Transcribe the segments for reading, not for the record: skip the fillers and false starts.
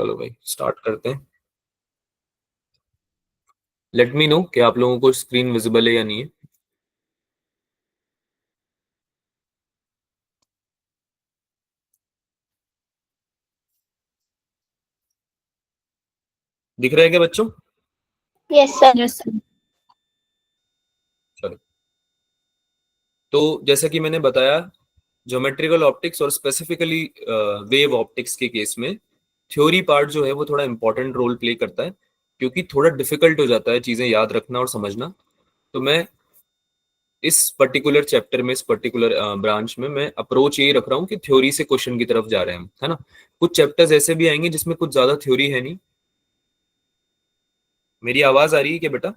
चलो भाई स्टार्ट करते हैं। लेट मी नो कि आप लोगों को स्क्रीन विजिबल है या नहीं है। दिख रहा है क्या बच्चों? Yes sir. Yes sir. चलो, तो जैसा कि मैंने बताया, ज्योमेट्रिकल ऑप्टिक्स और स्पेसिफिकली वेव ऑप्टिक्स के केस में थ्योरी पार्ट जो है वो थोड़ा इंपॉर्टेंट रोल प्ले करता है, क्योंकि थोड़ा डिफिकल्ट हो जाता है चीजें याद रखना और समझना। तो मैं इस पर्टिकुलर चैप्टर में, इस पर्टिकुलर ब्रांच में मैं अप्रोच यही रख रहा हूँ कि थ्योरी से क्वेश्चन की तरफ जा रहे हैं हम, है ना। कुछ चैप्टर्स ऐसे भी आएंगे जिसमें कुछ ज्यादा थ्योरी है नहीं। मेरी आवाज आ रही है क्या बेटा?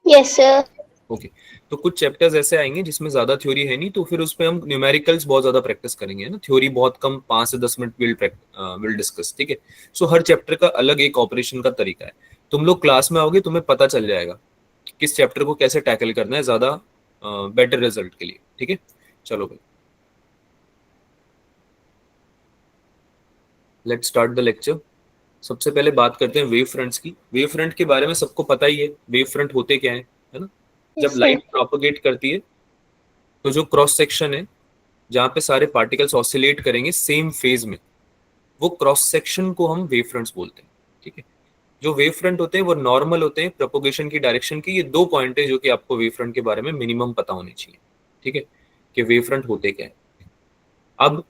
Yes sir. ओके। तो कुछ चैप्टर्स ऐसे आएंगे जिसमें ज्यादा थ्योरी है नहीं, तो फिर उसमें हम न्यूमेरिकल्स बहुत ज्यादा प्रैक्टिस करेंगे, है ना। थ्योरी बहुत कम, 5 से 10 मिनट विल डिस्कस, ठीक है। सो हर चैप्टर का अलग एक ऑपरेशन का तरीका है। तुम लोग क्लास में आओगे, तुम्हें पता चल जाएगा कि किस चैप्टर को कैसे टैकल करना है ज्यादा बेटर रिजल्ट के लिए, ठीक है। चलो भाई, लेट्स स्टार्ट द लेक्चर। सबसे पहले बात करते हैं वेव फ्रंट्स की। वेव फ्रंट के बारे में सबको पता ही है, वेव फ्रंट होते क्या है ना। जब यस सर। लाइट प्रोपोगेट करती है तो जो क्रॉस सेक्शन है, जहां पे सारे पार्टिकल्स ऑसिलेट करेंगे सेम फेज में, वो क्रॉस सेक्शन को हम वेव फ्रंट्स बोलते हैं, ठीक है। जो वेव फ्रंट होते हैं वो नॉर्मल होते हैं प्रोपोगेशन की डायरेक्शन की। ये दो पॉइंट है जो कि आपको वेव फ्रंट के बारे में मिनिमम पता होने चाहिए, ठीक है, कि वेव फ्रंट होते क्या है। अब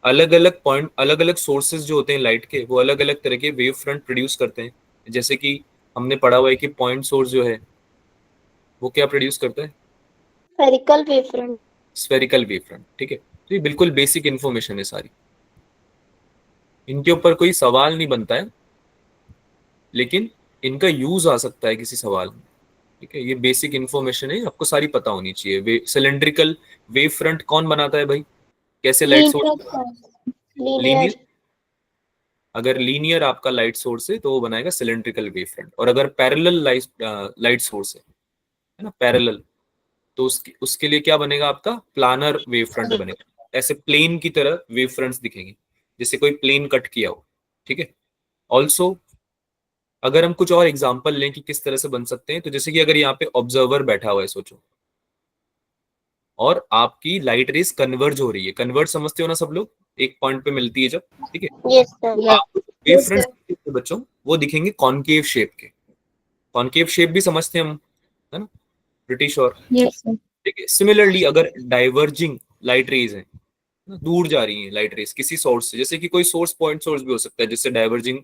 अलग अलग पॉइंट, अलग अलग सोर्सेज जो होते हैं लाइट के, वो अलग अलग तरह के वेव फ्रंट प्रोड्यूस करते हैं। जैसे कि हमने पढ़ा हुआ है कि पॉइंट सोर्स जो है वो क्या प्रोड्यूस करता है? Spherical wave front. Spherical wave front, ठीक है। तो ये बिल्कुल बेसिक इंफॉर्मेशन है सारी, इनके ऊपर कोई सवाल नहीं बनता है, लेकिन इनका यूज आ सकता है किसी सवाल में, ठीक है। ये बेसिक इंफॉर्मेशन है, आपको सारी पता होनी चाहिए। सिलेंड्रिकल वेव फ्रंट कौन बनाता है भाई? कैसे लाइट सोर्स? लीनियर। लीनियर। अगर लीनियर आपका लाइट सोर्स है तो वो बनाएगा सिलेंड्रिकल वेव फ्रंट, और अगर पैरेलल लाइट सोर्स है ना, पैरेलल, तो उसके लिए क्या बनेगा आपका? प्लानर वेव फ्रंट बनेगा। ऐसे प्लेन की तरह वेव फ्रंट्स दिखेंगे, जैसे कोई प्लेन कट किया हो, ठीक है। ऑल्सो अगर हम कुछ और एग्जांपल लें कि किस तरह से बन सकते हैं, तो जैसे कि अगर यहाँ पे ऑब्जर्वर बैठा हुआ है, सोचो, और आपकी लाइट रेस कन्वर्ज हो रही है। कन्वर्ज समझते हो ना सब लोग, एक पॉइंट पे मिलती है जब, ठीक है। Yes sir. आप वेव फ्रंट्स बच्चों वो दिखेंगे कॉनकेव शेप के। कॉनकेव शेप भी समझते हैं हम, है ना, ब्रिटिश और, यस सर। ठीक है। सिमिलरली अगर डाइवर्जिंग लाइट रेज है ना, दूर जा रही है लाइट रेज किसी सोर्स से, जैसे कि कोई सोर्स पॉइंट सोर्स भी हो सकता है, जिससे डाइवर्जिंग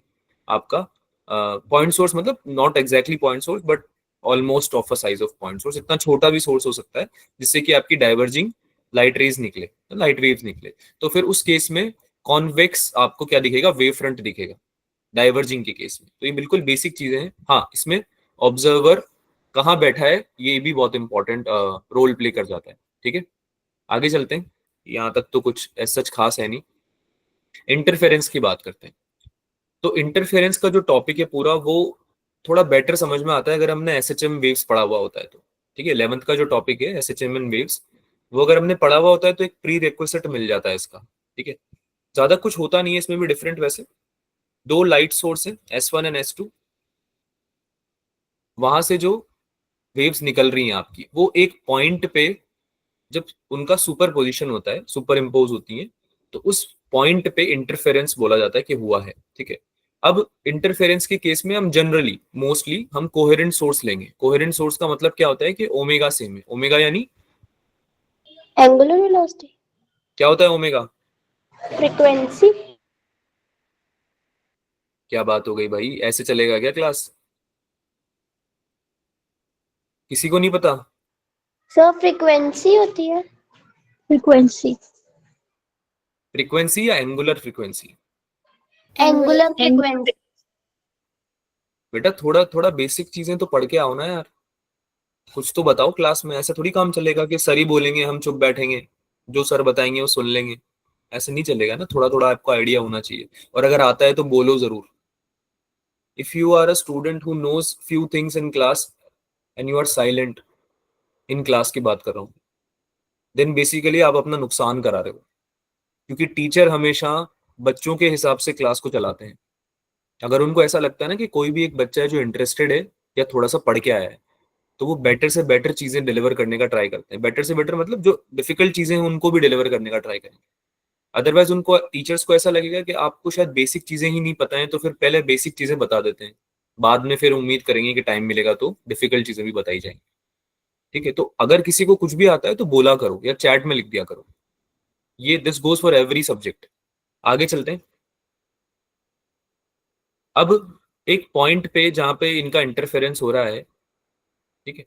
आपका पॉइंट सोर्स, मतलब not exactly point source but almost of a size of point source, इतना छोटा भी सोर्स हो सकता है जिससे कि आपकी डाइवर्जिंग लाइट रेज निकले, लाइट वेव्स निकले। तो फिर उस केस में कॉन्वेक्स आपको क्या दिखेगा? वेव फ्रंट दिखेगा डाइवर्जिंग के केस में। तो ये बिल्कुल बेसिक चीजें हैं। हाँ, इसमें ऑब्जर्वर कहाँ बैठा है ये भी बहुत इंपॉर्टेंट रोल प्ले कर जाता है, ठीक है। आगे चलते हैं, यहाँ तक तो कुछ सच खास है नहीं। इंटरफेरेंस की बात करते हैं। तो इंटरफेरेंस का जो टॉपिक है पूरा, वो थोड़ा बेटर समझ में आता है अगर हमने एसएचएम वेव्स पढ़ा हुआ होता है तो, ठीक है। 11th का जो टॉपिक है एसएचएम एंड वेव्स, वो अगर हमने पढ़ा हुआ होता है तो एक प्री रिक्विजिट मिल जाता है इसका, ठीक है। ज्यादा कुछ होता नहीं है इसमें भी डिफरेंट वैसे। दो लाइट सोर्स है S1 एंड S2, वहां से जो वेव्स निकल रही हैं आपकी, वो एक पॉइंट पे जब उनका सुपर पोजिशन होता है, सुपर इम्पोज होती है, तो उस पॉइंट पे इंटरफेरेंस बोला जाता है कि हुआ है, ठीक है। अब इंटरफेरेंस के केस में हम जनरली मोस्टली हम कोहेरेंट सोर्स लेंगे। कोहेरेंट सोर्स का मतलब क्या होता है कि ओमेगा सेम है। ओमेगा यानी एंगुलर वेलोसिटी। क्या होता है ओमेगा? फ्रीक्वेंसी। क्या बात हो गई भाई, ऐसे चलेगा क्या क्लास? किसी को नहीं पता? सर फ्रीक्वेंसी होती है। फ्रीक्वेंसी। फ्रीक्वेंसी या एंगुलर फ्रीक्वेंसी? Angular frequency. बेटा थोड़ा थोड़ा बेसिक चीजें तो पढ़ के आओ ना यार, कुछ तो बताओ क्लास में। ऐसा थोड़ी काम चलेगा कि सर ही बोलेंगे हम चुप बैठेंगे, जो सर बताएंगे वो सुन लेंगे। ऐसे नहीं चलेगा ना, थोड़ा थोड़ा आपको आइडिया होना चाहिए, और अगर आता है तो बोलो जरूर। If you are a student who knows few things in class and you are silent, in class की बात कर रहा हूँ, देन बेसिकली आप अपना नुकसान करा रहे हो, क्योंकि टीचर हमेशा बच्चों के हिसाब से क्लास को चलाते हैं। अगर उनको ऐसा लगता है ना कि कोई भी एक बच्चा है जो इंटरेस्टेड है या थोड़ा सा पढ़ के आया है, तो वो बेटर से बेटर चीजें डिलीवर करने का ट्राई करते हैं। बेटर से बेटर मतलब जो डिफिकल्ट चीजें हैं उनको भी डिलीवर करने का ट्राई करेंगे। अदरवाइज उनको, टीचर्स को ऐसा लगेगा कि आपको शायद बेसिक चीजें ही नहीं पता है, तो फिर पहले बेसिक चीजें बता देते हैं, बाद में फिर उम्मीद करेंगे कि टाइम मिलेगा तो डिफिकल्ट चीजें भी बताई जाएंगी। ठीक है, तो अगर किसी को कुछ भी आता है तो बोला करो या चैट में लिख दिया करो। ये this goes for every subject. आगे चलते हैं। अब एक पॉइंट पे जहां पे इनका इंटरफेरेंस हो रहा है, ठीक है,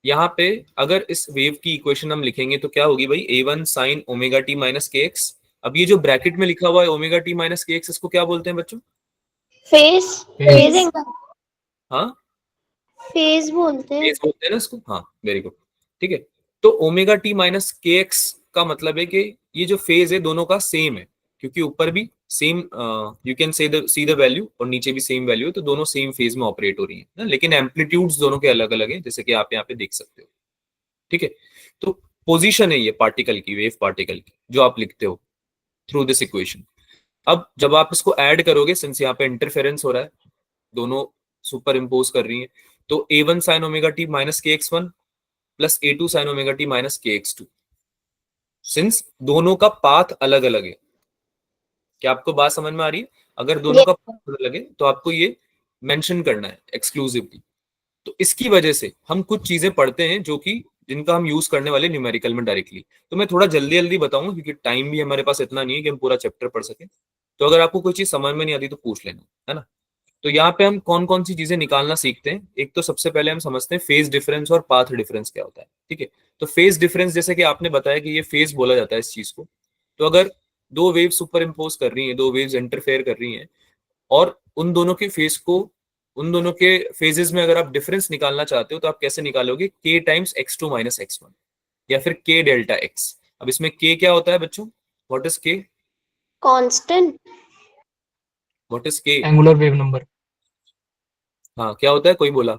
यहाँ पे अगर इस वेव की इक्वेशन हम लिखेंगे तो क्या होगी भाई, a1 sign omega t minus k x. अब ये जो ब्रैकेट में लिखा हुआ है omega t minus k x, इसको क्या बोलते हैं बच्चों? फेस फेज एंगल, हाँ, फेज बोलते हैं। फेज बोलते हैं ना इसको, हाँ वेरी गुड। ठीक है, तो omega t minus k x का मतलब है कि ये जो फेज है दोनों का सेम है, क्योंकि ऊपर भी same, you can see the value, और नीचे भी सेम वैल्यू है, तो दोनों सेम फेज में ऑपरेट हो रही है ना, लेकिन एम्पलीट्यूड्स दोनों के अलग अलग है, जैसे कि आप यहाँ पे देख सकते हो। ठीक है, तो पोजीशन है ये पार्टिकल की, वेव पार्टिकल की, जो आप लिखते हो थ्रू दिस इक्वेशन। अब जब आप इसको ऐड करोगे, सिंस यहाँ पे इंटरफेरेंस हो रहा है, दोनों सुपर इम्पोज कर रही है, तो a one sine omega t minus k x one plus a two sine omega t minus k x two, since दोनों का पाथ अलग अलग है। क्या आपको बात समझ में आ रही है? अगर दोनों ये का पाथ अलग अलग है तो आपको ये मेंशन करना है एक्सक्लूसिवली। तो इसकी वजह से हम कुछ चीजें पढ़ते हैं जो कि जिनका हम यूज करने वाले न्यूमेरिकल में डायरेक्टली। तो मैं थोड़ा जल्दी जल्दी बताऊंगा क्योंकि टाइम भी हमारे पास इतना नहीं है कि हम पूरा चैप्टर पढ़ सकें। तो अगर आपको कोई चीज समझ में नहीं आती तो पूछ लेना, है ना। तो यहाँ पे हम कौन कौन सी चीजें निकालना सीखते हैं। एक तो सबसे पहले हम समझते हैं फेज डिफरेंस और पाथ डिफरेंस क्या होता है। ठीक है, तो फेज डिफरेंस, जैसे कि आपने बताया कि ये फेज बोला जाता है इस चीज को। तो अगर दो वेव सुपर इम्पोज कर रही हैं, दो वेव्स इंटरफेयर कर रही हैं, और उन दोनों के फेज को, उन दोनों के फेजेस में अगर आप डिफरेंस निकालना चाहते हो तो आप कैसे निकालोगे, k times x two minus x one, या फिर के डेल्टा एक्स। अब इसमें के क्या होता है बच्चों? व्हाट इज के? कांस्टेंट, व्हाट इज के? Angular wave number. हाँ, क्या होता है, कोई बोला?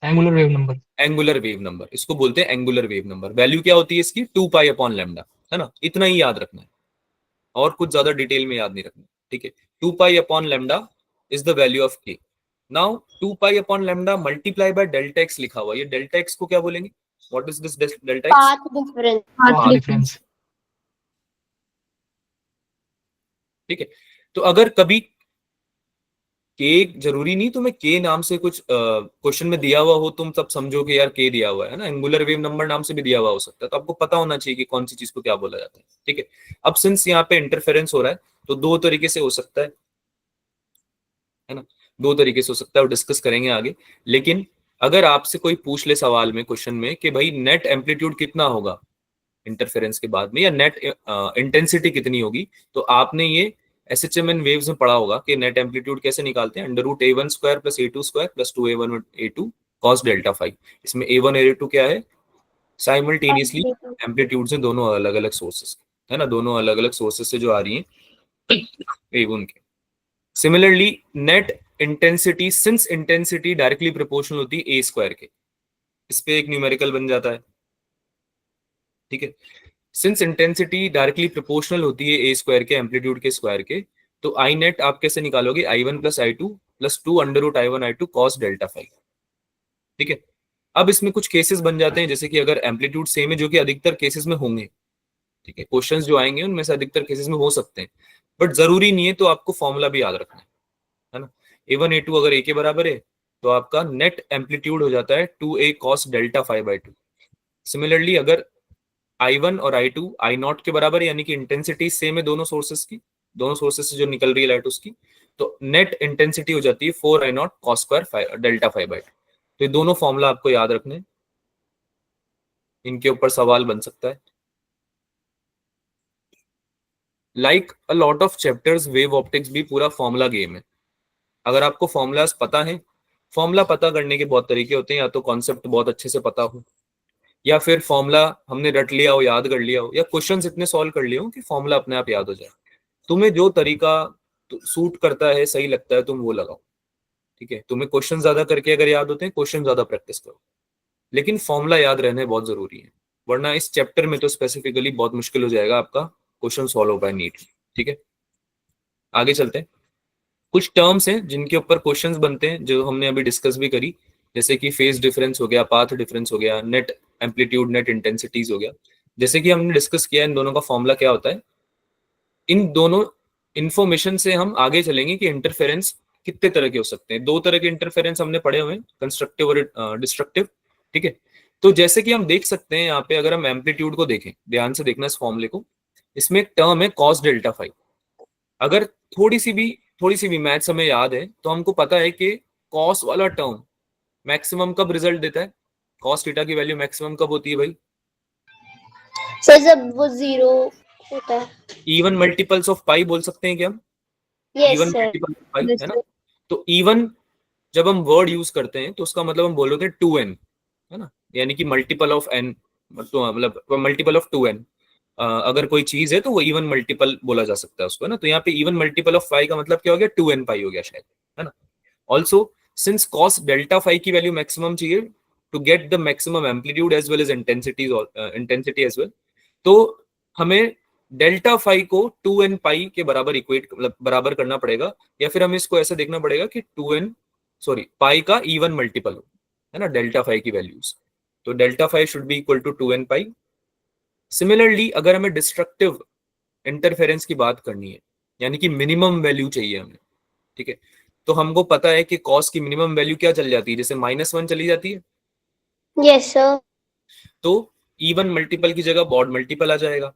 Angular wave number. Angular wave number, इसको बोलते हैं एंगुलर वेव नंबर। वैल्यू क्या होती है इसकी? 2 पाई अपॉन लेमडा, है ना। इतना ही याद रखना है, और कुछ ज्यादा डिटेल में याद नहीं रखना। ठीक है, 2 pi upon lambda is the value of k. Now 2 pi upon lambda multiply by delta x लिखा हुआ, ये डेल्टा एक्स को क्या बोलेंगे? What is this delta x? Path difference, path difference. ठीक है, तो अगर कभी के, जरूरी नहीं तुम्हें के नाम से कुछ क्वेश्चन में दिया हुआ हो, तुम तब समझो कि यार के दिया हुआ है ना, एंगुलर वेव नंबर नाम से भी दिया हुआ हो सकता है, तो आपको पता होना चाहिए कि कौन सी चीज को क्या बोला जाता है। ठीक है, अब सिंस यहाँ पे इंटरफेरेंस हो रहा है तो दो तरीके से हो सकता है ना, दो तरीके से हो सकता है, और डिस्कस करेंगे आगे। लेकिन अगर आपसे कोई पूछ ले सवाल में, क्वेश्चन में, कि भाई नेट एम्पलीट्यूड कितना होगा इंटरफेरेंस के बाद में, या नेट इंटेंसिटी कितनी होगी, तो आपने ये एसएचएम इन वेव्स में पढ़ा होगा कि नेट एम्पलीट्यूड कैसे निकालते हैं, under root a one square plus a two square plus two a one a two cos delta phi. इसमें ए वन ए टू क्या है? साइमल्टेनियसली एम्पलीट्यूड से दोनों अलग अलग सोर्सेस, है ना, दोनों अलग अलग सोर्सेस से जो आ रही है वेव उनके। Similarly net intensity, since intensity directly proportional होती है ए स्क्वायर के, इस पे एक न्यूमेरिकल बन जाता है। ठीक है, सिंस इंटेंसिटी डायरेक्टली प्रोपोर्शनल होती है ए स्क्वायर के, एम्पलीट्यूड के स्क्वायर के, तो आई नेट आप कैसे निकालोगे? I one plus I two plus two under root I one I two cos delta phi. ठीक है, अब इसमें कुछ केसेस बन जाते हैं, जैसे कि अगर एम्पलीट्यूड सेम है, जो कि अधिकतर केसेस में होंगे, ठीक है, क्वेश्चंस जो आएंगे उनमें से अधिकतर केसेस में हो सकते हैं, बट जरूरी नहीं है, तो आपको फॉर्मूला भी याद रखना है ना। ए वन ए टू अगर ए के बराबर है तो आपका नेट एम्पलीट्यूड हो जाता है two a cos delta phi by two. Similarly अगर आई वन और आई टू आई नॉट के बराबर, यानी कि इंटेंसिटी सेम है दोनों सोर्सेस की, दोनों सोर्सेस से जो निकल रही है लाइट उसकी, तो नेट इंटेंसिटी हो जाती है four I naught cos square delta phi by to. तो ये दोनों फॉर्मूला आपको याद रखने, इनके ऊपर सवाल बन सकता है। Like a lot of chapters, wave optics भी पूरा फॉर्मूला गेम है। अगर आपको फॉर्मूलाज पता है, फॉर्मूला पता करने के बहुत तरीके होते हैं, या तो कॉन्सेप्ट बहुत अच्छे से पता हो, या फिर फॉर्मूला हमने रट लिया हो, याद कर लिया हो, या क्वेश्चंस इतने सॉल्व कर लिए हो कि फॉर्मूला अपने आप याद हो जाए। तुम्हें जो तरीका सूट करता है, सही लगता है, तुम वो लगाओ। ठीक है, तुम्हें क्वेश्चन ज्यादा करके अगर याद होते हैं, क्वेश्चन ज्यादा प्रैक्टिस करो, लेकिन फॉर्मूला याद रहने बहुत जरूरी है, वरना इस चैप्टर में तो स्पेसिफिकली बहुत मुश्किल हो जाएगा आपका क्वेश्चन सॉल्व हो पाए नीट। ठीक है, आगे चलते हैं। कुछ टर्म्स हैं जिनके ऊपर क्वेश्चंस बनते हैं, जो हमने अभी डिस्कस भी करी, जैसे कि फेज डिफरेंस हो गया, पाथ डिफरेंस हो गया, नेट एम्पलीट्यूड, नेट इंटेंसिटीज हो गया। जैसे कि हमने डिस्कस किया इन दोनों का फॉर्मूला क्या होता है। इन दोनों इंफॉर्मेशन से हम आगे चलेंगे कि इंटरफेरेंस कितने तरह के हो सकते हैं। दो तरह के इंटरफेरेंस हमने पढ़े हुए हैं, कंस्ट्रक्टिव और डिस्ट्रक्टिव। ठीक है, तो जैसे कि हम देख सकते हैं यहाँ पे, अगर हम एम्पलीट्यूड को देखें, ध्यान से देखना इस फॉर्मूले को, इसमें एक टर्म है कॉस डेल्टा फाई। अगर थोड़ी सी भी मैथ्स हमें याद है तो हमको पता है कि कॉस वाला टर्म मैक्सिमम कब रिजल्ट देता है, कॉस थीटा की वैल्यू मैक्सिमम कब होती है भाई? सर जब वो 0 होता है। इवन मल्टीपल्स ऑफ पाई बोल सकते हैं क्या हम? Yes even sir. Multiple of pi, है ना। तो इवन जब हम वर्ड यूज करते हैं तो उसका मतलब हम बोल रहे हैं 2n, है ना, यानी कि मल्टीपल ऑफ n, तो मतलब मल्टीपल ऑफ 2n। अगर कोई चीज है तो वो इवन मल्टीपल बोला जा सकता है उसको, है ना। तो यहाँ पे इवन मल्टीपल ऑफ फाई का मतलब क्या हो गया? 2n पाई हो गया शायद, है ना। Also since cos delta phi की वैल्यू मैक्सिमम चाहिए to get the maximum amplitude as well as intensity as well, तो हमें डेल्टा फाई को 2n पाई के बराबर इक्वेट, मतलब बराबर करना पड़ेगा, या फिर हमें इसको ऐसा देखना पड़ेगा कि 2n पाई का इवन मल्टीपल हो, है ना, डेल्टा फाई की वैल्यूज। तो delta phi should be equal to 2n pi. Similarly अगर हमें डिस्ट्रक्टिव इंटरफेरेंस की बात करनी है, यानी कि मिनिमम वैल्यू चाहिए हमें, ठीक है, तो हमको पता है कि कॉस की मिनिमम वैल्यू क्या चल जाती है, जैसे -1 चली जाती है। Yes sir. तो इवन मल्टीपल की जगह बॉड मल्टीपल आ जाएगा,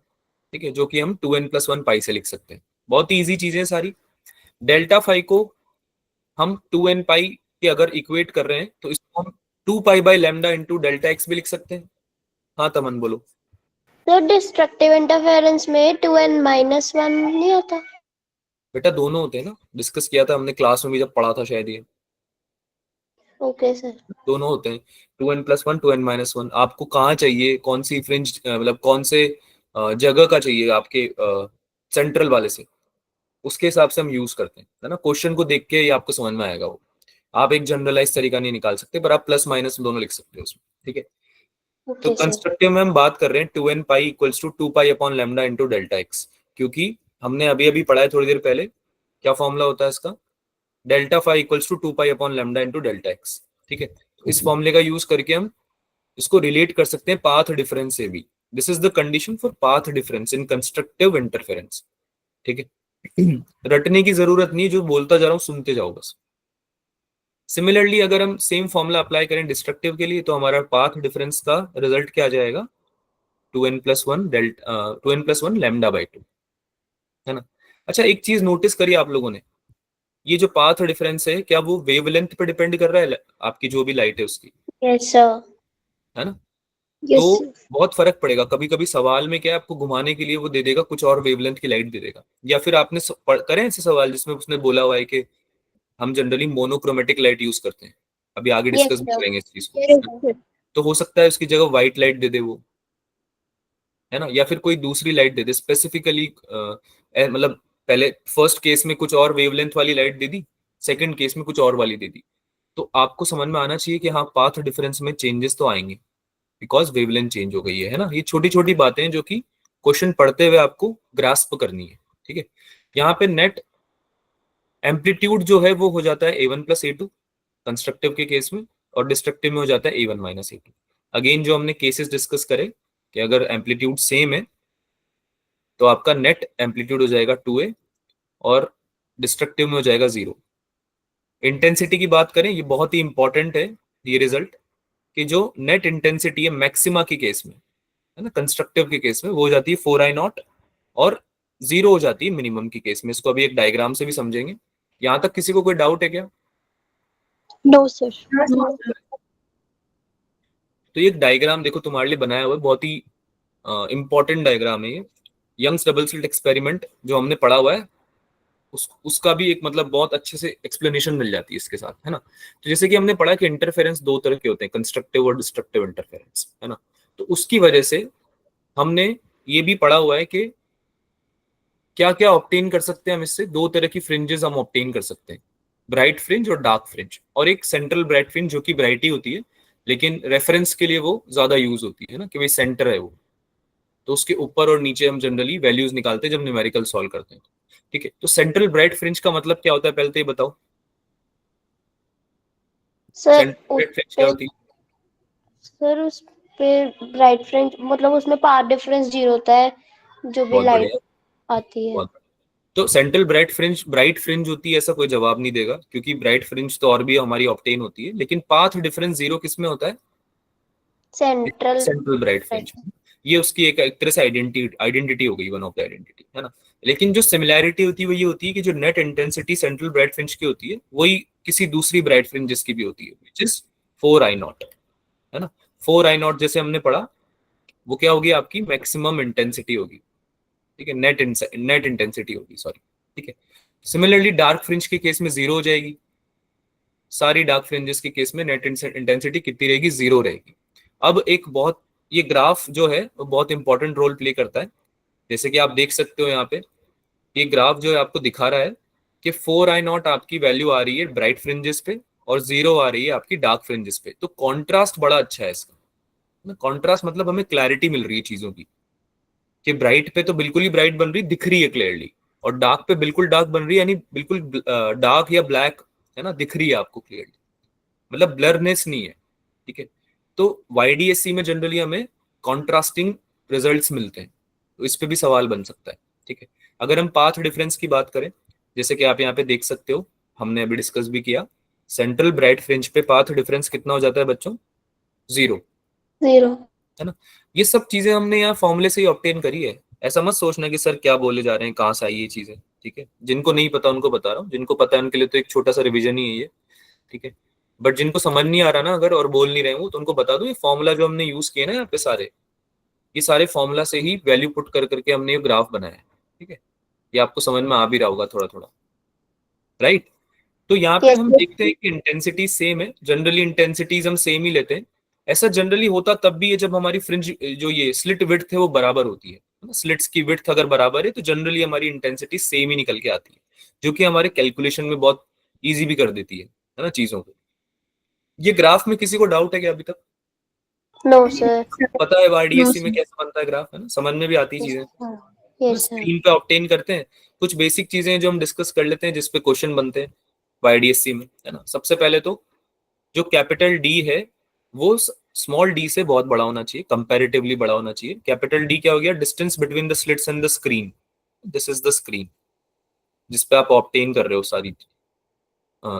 ठीक है, जो कि हम 2n+1 पाई से लिख सकते हैं। बहुत ही ईजी चीजें सारी। डेल्टा फाई को हम 2n पाई के अगर इक्वेट कर रहे हैं तो इसको हम 2 pi by lambda into delta x भी लिख सकते हैं। हाँ तमन बोलो। तो डिस्ट्रक्टिव इंटरफेरेंस में 2n-1 नहीं होता? बेटा दोनों होते हैं ना, डिस्कस किया था हमने क्लास में भी जब पढ़ा था शायद ये। Okay sir. दोनों होते हैं, 2n+1 2n-1। आपको कहाँ चाहिए, कौन सी फ्रिंज, मतलब कौन से जगह का चाहिए आपके सेंट्रल वाले से, उसके हिसाब से हम यूज करते हैं, है ना। क्वेश्चन को देख के ये आपको समझ में आएगा वो। आप एक जनरलाइज तरीका नहीं निकाल सकते, पर आप प्लस माइनस दोनों लिख सकते हो उसमें, ठीक है। तो ओके सर। कंस्ट्रक्टिव में हम बात कर रहे हैं 2n pi equals to 2 pi upon lambda into delta x, क्योंकि हमने अभी अभी पढ़ा है थोड़ी देर पहले, क्या फॉर्मूला होता है इसका? Delta phi equals to 2 pi upon lambda into delta x, ठीक है। तो इस फॉर्मूले का यूज करके हम इसको रिलेट कर सकते हैं पाथ डिफरेंस से भी। This is the condition for path difference in constructive interference, ठीक है। रटने की जरूरत नहीं, जो बोलता जा रहा हूं सुनते जाओ बस। सिमिलरली अगर हम सेम फॉर्मूला अप्लाई करें डिस्ट्रक्टिव के लिए, तो हमारा पाथ डिफरेंस का रिजल्ट क्या आ जाएगा? 2n+1 लैम्डा बाई 2, है ना। अच्छा एक चीज नोटिस करिए आप लोगों ने, ये जो पाथ डिफरेंस है क्या वो वेवलेंथ पे डिपेंड कर रहा है आपकी जो भी लाइट है उसकी, यस सर। है ना। यस तो सर। बहुत फर्क पड़ेगा। कभी कभी सवाल में क्या है, आपको घुमाने के लिए वो दे देगा कुछ और वेवलेंथ की लाइट दे देगा, या फिर आपने करें ऐसे सवाल जिसमें उसने बोला हुआ है कि हम जनरली मोनोक्रोमेटिक लाइट यूज करते हैं, अभी आगे यस डिस्कस भी सर। करेंगे इस चीज यस को। सर। तो हो सकता है उसकी जगह व्हाइट लाइट दे दे वो, है ना, या फिर कोई दूसरी लाइट दे दे स्पेसिफिकली, मतलब पहले फर्स्ट केस में कुछ और वेवलेंथ वाली लाइट दे दी, सेकंड केस में कुछ और वाली दे दी। तो आपको समझ में आना चाहिए कि हाँ पाथ डिफरेंस में चेंजेस तो आएंगे, बिकॉज वेवलेंथ चेंज हो गई है ना। ये छोटी छोटी बातें हैं जो कि क्वेश्चन पढ़ते हुए आपको ग्रास्प करनी है, ठीक है। यहाँ पे नेट एम्पलीट्यूड जो है वो हो जाता है A1+A2 कंस्ट्रक्टिव के केस में, और डिस्ट्रक्टिव में हो जाता है A1-A2। अगेन जो हमने केसेस डिस्कस करे कि अगर एम्पलीट्यूड सेम है तो आपका नेट एम्पलीट्यूड हो जाएगा 2A और डिस्ट्रक्टिव में हो जाएगा 0। इंटेंसिटी की बात करें, ये बहुत ही इंपॉर्टेंट है ये रिजल्ट, कि जो नेट इंटेंसिटी है मैक्सिमा के केस में, है ना, कंस्ट्रक्टिव के केस में वो हो जाती है 4I0, और 0 हो जाती है मिनिमम के केस में। इसको अभी एक डायग्राम से भी समझेंगे। यहां तक किसी को कोई डाउट है क्या? No sir. तो ये डायग्राम देखो तुम्हारे लिए बनाया हुआ है, बहुत ही इंपॉर्टेंट डायग्राम है ये। यंग्स डबल स्लिट एक्सपेरिमेंट जो हमने पढ़ा हुआ है उसका भी एक मतलब बहुत अच्छे से एक्सप्लेनेशन मिल जाती है इसके साथ, है ना। तो जैसे कि हमने पढ़ा कि इंटरफेरेंस दो तरह के होते हैं, कंस्ट्रक्टिव और डिस्ट्रक्टिव इंटरफेरेंस, है ना। तो उसकी वजह से हमने ये भी पढ़ा हुआ है कि क्या क्या ऑब्टेन कर सकते हैं हम इससे। दो तरह की फ्रिंजेस हम ऑब्टेन कर सकते हैं, ब्राइट फ्रिंज और डार्क फ्रिंज, और एक सेंट्रल ब्राइट फ्रिंज जो कि ब्राइट ही होती है, लेकिन रेफरेंस के लिए वो ज्यादा यूज होती है ना, कि भाई सेंटर है वो। तो उसके ऊपर और नीचे हम जनरली वैल्यूज निकालते हैं जब न्यूमेरिकल सॉल्व करते हैं। ठीक है। तो सेंट्रल ब्राइट फ्रिंज का मतलब क्या होता है, पहले तो ये बताओ। सर सेंट्रल ब्राइट फ्रिंज क्या होती है? सर उस पे ब्राइट फ्रिंज मतलब उसमें पाथ डिफरेंस 0 होता है जो भी बहुत लाइट बढ़िया, आती है। बहुत बढ़िया। तो सेंट्रल ब्राइट फ्रिंज होती है, ऐसा कोई जवाब नहीं देगा, क्योंकि ब्राइट फ्रिंज तो और भी हमारी ऑब्टेन होती है, लेकिन पाथ डिफरेंस 0 किस में होता है? Central central bright fringe. ये उसकी एक तरह से आइडेंटिटी हो गई, वन ऑफ द आइडेंटिटी, है ना। लेकिन जो सिमिलैरिटी होती है वो ये होती है कि जो net intensity central bright fringe की होती है वही किसी दूसरी ब्राइट फ्रिंज की भी होती है, विच इज 4I0, है ना। 4I0 जैसे हमने पढ़ा, वो क्या होगी आपकी मैक्सिमम इंटेंसिटी होगी, ठीक है, नेट इंटेंसिटी होगी, सॉरी, ठीक है। सिमिलरली डार्क फ्रिंज के केस में 0 हो जाएगी, सारी डार्क फ्रिंजेस के केस में नेट इंटेंसिटी कितनी रहेगी? 0 रहेगी। अब एक बहुत, ये ग्राफ जो है वो बहुत इंपॉर्टेंट रोल प्ले करता है। जैसे कि आप देख सकते हो यहाँ पे, ये ग्राफ जो है आपको दिखा रहा है कि 4I0 आपकी वैल्यू आ रही है ब्राइट फ्रिंजेस पे और 0 आ रही है आपकी डार्क फ्रिंजेस पे। तो कॉन्ट्रास्ट बड़ा अच्छा है इसका ना। कॉन्ट्रास्ट मतलब हमें क्लैरिटी मिल रही है चीजों की, कि ब्राइट पे तो बिल्कुल ही ब्राइट बन रही, दिख रही है क्लियरली, और डार्क पे बिल्कुल डार्क बन रही है, यानी बिल्कुल डार्क या ब्लैक, है ना, दिख रही है आपको क्लियरली, मतलब ब्लरनेस नहीं है, ठीक है। तो YDSC में जनरली हमें कॉन्ट्रास्टिंग रिजल्ट्स मिलते हैं, तो इस पे भी सवाल बन सकता है, ठीक है। अगर हम पाथ डिफरेंस की बात करें, जैसे कि आप यहाँ पे देख सकते हो, हमने अभी डिस्कस भी किया, सेंट्रल ब्राइट फ्रिंज पे पाथ डिफरेंस कितना हो जाता है बच्चों? 0, 0। है ना। ये सब चीजें हमने यहाँ फॉर्मूले से ही ऑब्टेन करी है। ऐसा मत सोचना कि सर क्या बोले जा रहे हैं, कहाँ से आई ये चीजें, ठीक है। जिनको नहीं पता उनको बता रहा हूँ, जिनको पता है उनके लिए तो एक छोटा सा रिवीजन ही है ये, ठीक है। बट जिनको समझ नहीं आ रहा ना अगर, और बोल नहीं रहे हो, तो उनको बता दो, ये फॉर्मूला जो हमने यूज किए ना यहाँ पे सारे, ये सारे फॉर्मूला से ही वैल्यू पुट कर करके हमने ये ग्राफ बनाया है, ठीक है। ये आपको समझ में आ भी रहा होगा थोड़ा थोड़ा, राइट। तो यहाँ पे यस हम सर। देखते हैं कि इंटेंसिटी सेम है, जनरली इंटेंसिटीज हम सेम ही लेते हैं। ऐसा जनरली होता तब भी है जब हमारी फ्रिंज जो ये स्लिट विड्थ है वो बराबर होती है। स्लिट्स की विड्थ अगर बराबर है तो जनरली हमारी इंटेंसिटी सेम ही निकल के आती है, जो कि हमारे कैलकुलेशन में बहुत ईजी भी कर देती है ना चीजों को। ये ग्राफ में किसी को डाउट है क्या अभी तक? No sir. पता है YDSC में कैसे बनता है ग्राफ, है ना, समझ में भी आती चीजें, यस सर। स्क्रीन पे ऑब्टेन करते हैं। कुछ बेसिक चीजें हैं जो हम डिस्कस कर लेते हैं जिसपे क्वेश्चन बनते हैं YDSC में, है ना। सबसे पहले तो जो कैपिटल D है वो स्मॉल d से बहुत बड़ा होना चाहिए, कंपैरेटिवली बड़ा होना चाहिए। कैपिटल D क्या हो गया? Distance between the slits and the screen, this is the screen जिसपे आप ऑब्टेन कर रहे हो सारी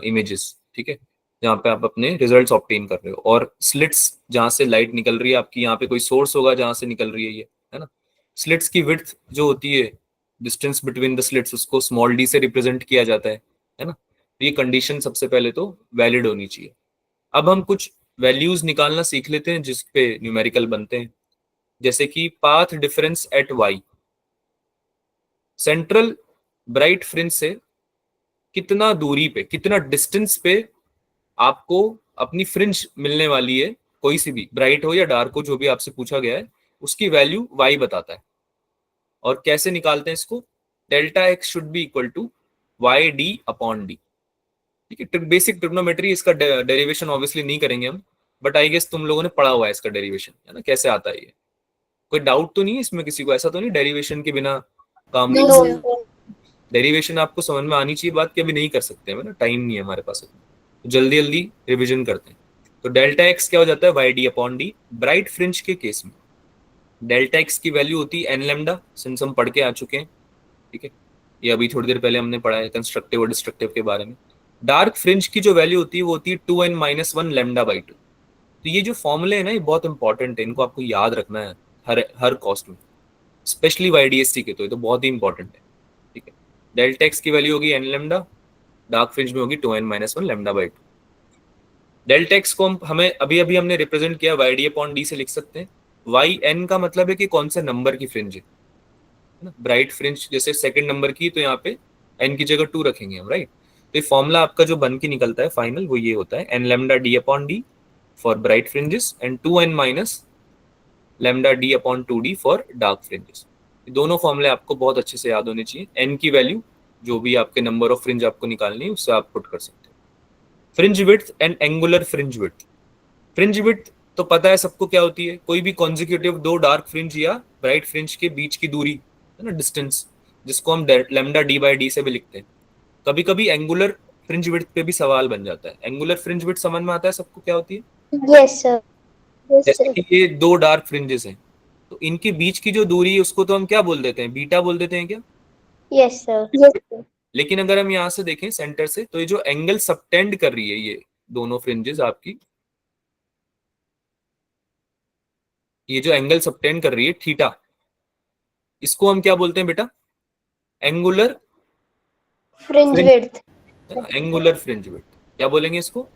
इमेजेस, ठीक है, जहाँ पे आप अपने रिजल्ट्स ऑब्टेन कर रहे हो। और स्लिट्स जहाँ से लाइट निकल रही है आपकी, यहाँ पे कोई सोर्स होगा जहाँ से निकल रही है ये, है ना। स्लिट्स की विड्थ जो होती है, डिस्टेंस बिटवीन द स्लिट्स, उसको स्मॉल d से रिप्रेजेंट किया जाता है ना। तो ये कंडीशन सबसे पहले तो वैलिड होनी चाहिए। अब हम कुछ वैल्यूज निकालना सीख लेते हैं जिसपे न्यूमेरिकल बनते हैं, जैसे कि path difference at y, central bright fringe से कितना दूरी पे, कितना डिस्टेंस पे आपको अपनी फ्रिंज मिलने वाली है, कोई सी भी, ब्राइट हो या डार्क हो, जो भी आपसे पूछा गया है, उसकी वैल्यू y बताता है। और कैसे निकालते हैं इसको? Delta x should be equal to Y D upon D, ठीक है। बेसिक ट्रिग्नोमेट्री, इसका डेरिवेशन ऑब्वियसली नहीं करेंगे हम, बट आई गेस तुम लोगों ने पढ़ा हुआ है इसका डेरिवेशन, है ना, कैसे आता है ये। कोई डाउट तो नहीं है इसमें किसी को? ऐसा तो नहीं डेरिवेशन के बिना काम नहीं नो होगा? सर। डेरिवेशन आपको समझ में आनी चाहिए, बात कि अभी नहीं कर सकते हैं ना, टाइम नहीं है हमारे पास, तो जल्दी जल्दी रिविजन करते हैं। तो डेल्टा एक्स क्या हो जाता है? Y D upon D. Bright fringe के केस में डेल्टा एक्स की वैल्यू होती है एन लेमडा, सिंस हम पढ़ के आ चुके हैं, ठीक है। ये अभी थोड़ी देर पहले हमने पढ़ा है कंस्ट्रक्टिव और डिस्ट्रक्टिव के बारे में। डार्क फ्रिंज की जो वैल्यू होती है वो होती है 2n-1 लेमडा बाई 2। तो ये जो फॉर्मूले है ना, ये बहुत इंपॉर्टेंट है, इनको आपको याद रखना है हर हर कॉस्ट में, स्पेशली YDSC के, तो ये तो बहुत ही इंपॉर्टेंट है, ठीक है। डेल्टा एक्स की वैल्यू होगी एन लेमडा, डार्क फ्रिंज में होगी 2n-1 lambda by 2। Delta x को हमें अभी अभी हमने रिप्रेजेंट किया YD अपॉन डी से लिख सकते हैं। वाई एन का मतलब है कि कौन से नंबर की फ्रिंज है ना। ब्राइट फ्रिंज जैसे सेकंड नंबर की, तो यहाँ पे एन की जगह 2 रखेंगे हम, राइट। तो ये फॉर्मूला आपका जो बन के निकलता है फाइनल, वो ये होता है n lambda D upon D for bright fringes and 2n- lambda D upon 2d for dark fringes. दोनों फॉर्मूले आपको बहुत अच्छे से याद होने चाहिए। एन की वैल्यू जो भी आपके नंबर ऑफ फ्रिंज आपको निकालनी है उससे आप पुट कर सकते हो। Fringe width and angular fringe width. Fringe width तो पता है सबको क्या होती है, कोई भी कॉन्जिक्यूटिव दो डार्क फ्रिंज या ब्राइट फ्रिंज के बीच की दूरी, है ना, डिस्टेंस, जिसको हम लेमडा डी बाई डी से भी लिखते हैं। कभी कभी एंगुलर फ्रिंज विड्थ पे भी सवाल बन जाता है। एंगुलर फ्रिंज विड्थ समझ में आता है सबको क्या होती है? Yes sir. जैसे कि ये दो डार्क फ्रिंजेस हैं, तो इनके बीच की जो दूरी है उसको तो हम क्या बोल देते हैं? बीटा बोल देते हैं क्या? Yes sir. लेकिन अगर हम यहाँ से देखें सेंटर से, तो ये जो एंगल सबटेंड कर रही है ये दोनों फ्रिंजेस आपकी, ये जो एंगल सबटेंड कर रही है थीटा, इसको हम क्या बोलते हैं बेटा? Angular fringe width. Angular fringe width क्या बोलेंगे इसको?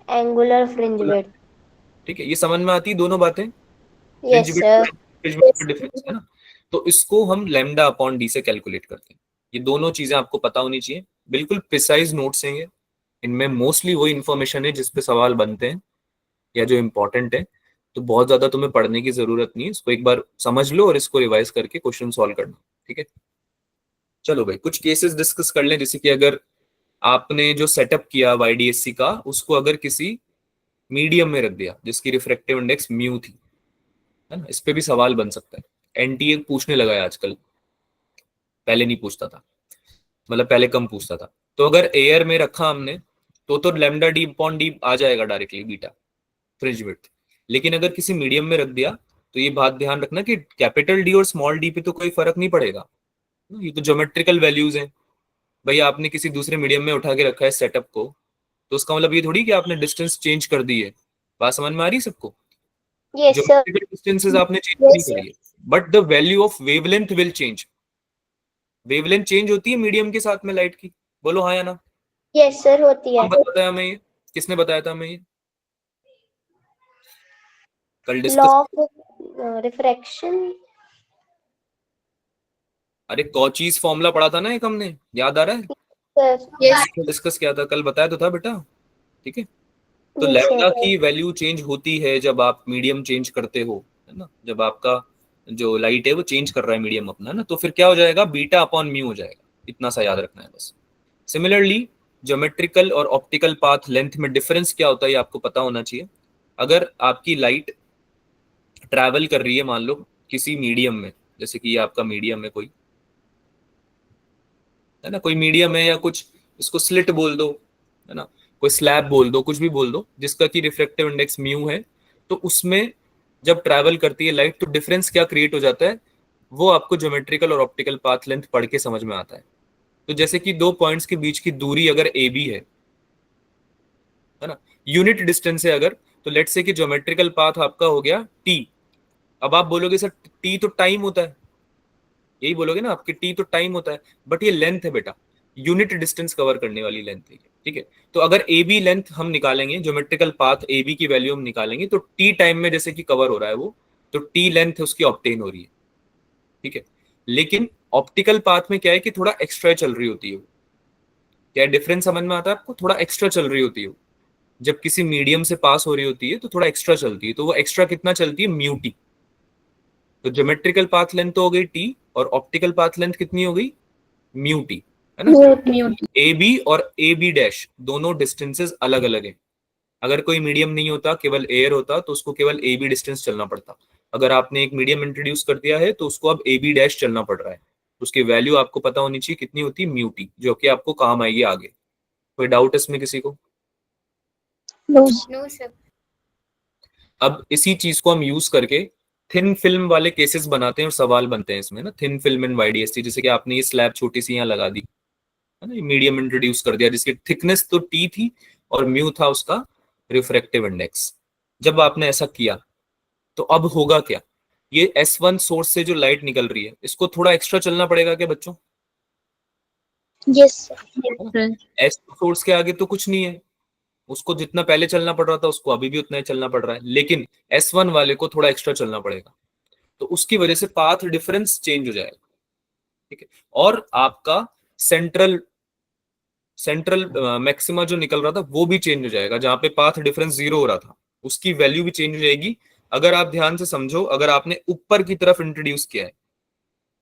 Angular fringe width. ठीक है, ये समझ में आती है दोनों बातें? Fringe yes width sir. Fringe width का डिफरेंस है ना, तो इसको हम लैम्डा अपॉन डी से कैलकुलेट करते हैं। ये दोनों चीजें आपको पता होनी चाहिए, बिल्कुल प्रिसाइज नोट्स हैं ये। इनमें मोस्टली वही इंफॉर्मेशन है जिस पे सवाल बनते हैं या जो इंपॉर्टेंट है, तो बहुत ज्यादा तुम्हें पढ़ने की जरूरत नहीं है। इसको एक बार समझ लो और इसको रिवाइज करके क्वेश्चन सॉल्व करना, ठीक है? चलो भाई, कुछ केसेस डिस्कस कर लें। जैसे कि अगर आपने जो सेटअप किया वाईडीएससी का, उसको अगर किसी मीडियम में रख दिया जिसकी रिफ्रैक्टिव इंडेक्स म्यू थी, है ना, इस पे भी सवाल बन सकता है। एनटीए पूछने लगा है आजकल, पहले नहीं पूछता था, मतलब पहले कम पूछता था। तो अगर एयर में रखा हमने तो लैम्डा डी अपॉन डी आ जाएगा डायरेक्टली बीटा फ्रिंज विड्थ। लेकिन अगर किसी मीडियम में रख दिया तो ये बात ध्यान रखना कि कैपिटल डी और स्मॉल डी पे तो कोई फर्क नहीं पड़ेगा, ये तो ज्योमेट्रिकल वैल्यूज हैं। भाई आपने किसी दूसरे मीडियम में उठा के रखा है सेटअप को, तो उसका मतलब ये थोड़ी कि आपने डिस्टेंस चेंज कर दी है। बात समझ में आ रही है सबको? Yes sir. ज्योमेट्रिकल डिस्टेंसेस आपने चेंज नहीं करी है, but the value of wavelength will change. Wavelength change होती है मीडियम के साथ में लाइट की, बोलो हाँ या ना? यस सर होती है। कौन बताता है हमें ये? किसने बताया था हमें ये? कल लॉ डिस्कस। Of refraction. अरे कॉचीज फॉर्मूला पढ़ा था ना एक हमने, याद आ रहा है? सर। यस, डिस्कस किया था कल, बताया तो था बेटा, ठीक है? तो यस लैम्डा सर। की वैल्यू चेंज होती है जब आप मीडियम चेंज करते हो, है ना? जब आपका जो लाइट है वो चेंज कर रहा है मीडियम अपना, है ना, तो फिर क्या हो जाएगा? बीटा अपॉन म्यू हो जाएगा। इतना सा याद रखना है बस। सिमिलरली ज्योमेट्रिकल और ऑप्टिकल पाथ लेंथ में डिफरेंस क्या होता है ये आपको पता होना चाहिए। अगर आपकी लाइट ट्रैवल कर रही है मान लो किसी मीडियम में, जैसे कि ये आपका मीडियम है कोई, है ना, कोई मीडियम है या कुछ, इसको स्लिट बोल दो, है ना, कोई स्लैब बोल दो, कुछ भी बोल दो, जिसका की रिफ्रैक्टिव इंडेक्स म्यू है, तो उसमें जब ट्रैवल करती है लाइट तो डिफरेंस क्या क्रिएट हो जाता है, वो आपको ज्योमेट्रिकल और ऑप्टिकल पाथ लेंथ पढ़ के समझ में आता है। तो जैसे कि दो पॉइंट्स के बीच की दूरी अगर ए बी है ना, यूनिट डिस्टेंस है अगर, तो लेट्स से कि ज्योमेट्रिकल पाथ आपका हो गया टी। अब आप बोलोगे सर टी तो टाइम होता है, यही बोलोगे ना आपके, टी तो टाइम होता है, बट ये लेंथ है बेटा, यूनिट डिस्टेंस कवर करने वाली लेंथ है, ठीक है? तो अगर ए बी लेंथ हम निकालेंगे, ज्योमेट्रिकल पाथ ए बी की वैल्यू हम निकालेंगे, तो टी टाइम में जैसे कि कवर हो रहा है वो, तो टी लेंथ उसकी ऑब्टेन हो रही है, ठीक है? लेकिन ऑप्टिकल पाथ में क्या है कि थोड़ा एक्स्ट्रा चल रही होती है। क्या डिफरेंस समझ में आता है आपको? थोड़ा एक्स्ट्रा चल रही होती है जब किसी मीडियम से पास हो रही होती है, तो थोड़ा एक्स्ट्रा चलती है। तो वो एक्स्ट्रा कितना चलती है? Mu T. तो ज्योमेट्रिकल पाथ लेंथ तो हो गई टी, और ऑप्टिकल पाथ लेंथ कितनी हो गई? म्यू टी, है ना? ए बी और ए बी डैश दोनों डिस्टेंसेस अलग अलग हैं। अगर कोई मीडियम नहीं होता, केवल एयर होता, तो उसको केवल ए बी डिस्टेंस चलना पड़ता। अगर आपने एक मीडियम इंट्रोड्यूस कर दिया है तो उसको अब ए बी डैश चलना पड़ रहा है, तो उसकी वैल्यू आपको पता होनी चाहिए कितनी होती है? म्यू टी, जो कि आपको काम आएगी आगे। कोई डाउट इसमें किसी को? No sir. अब इसी चीज को हम यूज करके थिन फिल्म वाले केसेस बनाते हैं और सवाल बनते हैं इसमें ना, थिन फिल्म इन वाईडीएसटी। जैसे कि आपने ये स्लैब छोटी सी यहाँ लगा दी, है ना, मीडियम इंट्रोड्यूस कर दिया जिसकी थिकनेस तो टी थी और म्यू था उसका रिफ्रैक्टिव इंडेक्स। जब आपने ऐसा किया तो अब होगा क्या? ये S1 सोर्स से जो लाइट निकल रही है, इसको थोड़ा एक्स्ट्रा चलना पड़ेगा क्या बच्चों? यस है ना? एस सोर्स के आगे तो कुछ नहीं है, उसको जितना पहले चलना पड़ रहा था उसको अभी भी उतना ही चलना पड़ रहा है, लेकिन S1 वाले को थोड़ा एक्स्ट्रा चलना पड़ेगा, तो उसकी वजह से पाथ डिफरेंस चेंज हो जाएगा, ठीक है? और आपका सेंट्रल सेंट्रल मैक्सिमा जो निकल रहा था वो भी चेंज हो जाएगा, जहां पे पाथ डिफरेंस 0 हो रहा था उसकी वैल्यू भी चेंज हो जाएगी। अगर आप ध्यान से समझो, अगर आपने ऊपर की तरफ इंट्रोड्यूस किया है,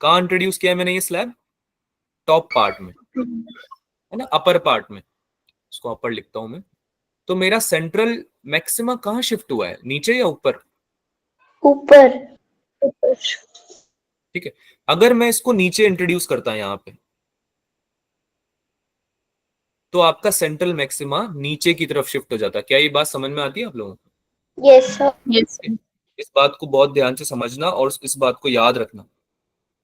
कहाँ इंट्रोड्यूस किया है मैंने ये स्लैब? टॉप पार्ट में, है ना, अपर पार्ट में, इसको अपर लिखता हूं मैं। तो मेरा सेंट्रल मैक्सिमा कहाँ शिफ्ट हुआ है, नीचे या ऊपर? ऊपर। ठीक है। अगर मैं इसको नीचे इंट्रोड्यूस करता यहाँ पे, तो आपका सेंट्रल मैक्सिमा नीचे की तरफ शिफ्ट हो जाता है। क्या ये बात समझ में आती है आप लोगों को? Yes sir. यस इस बात को बहुत ध्यान से समझना और इस बात को याद रखना।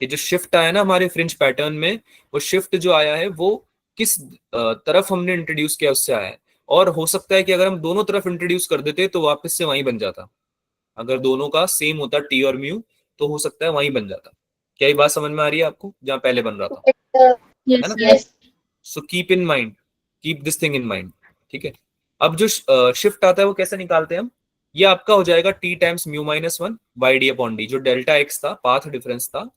ये जो शिफ्ट आया ना हमारे फ्रिंज पैटर्न में, वो शिफ्ट जो आया है वो किस तरफ हमने इंट्रोड्यूस किया उससे आया है। और हो सकता है कि अगर हम दोनों तरफ इंट्रोड्यूस कर देते तो वापस से वहीं बन जाता। अगर दोनों का सेम होता टी और म्यू, तो हो सकता है वहीं बन जाता। क्या ये बात समझ में आ रही है आपको, जहां पहले बन रहा था? है यस ना? Yes so keep in mind, keep this thing in mind. ठीक है। अब जो शिफ्ट आता है वो कैसे निकालते हैं हम? ये आपका हो जाएगा t times mu minus one by D upon D. जो डेल्टा एक्स था, पाथ डिफरेंस था,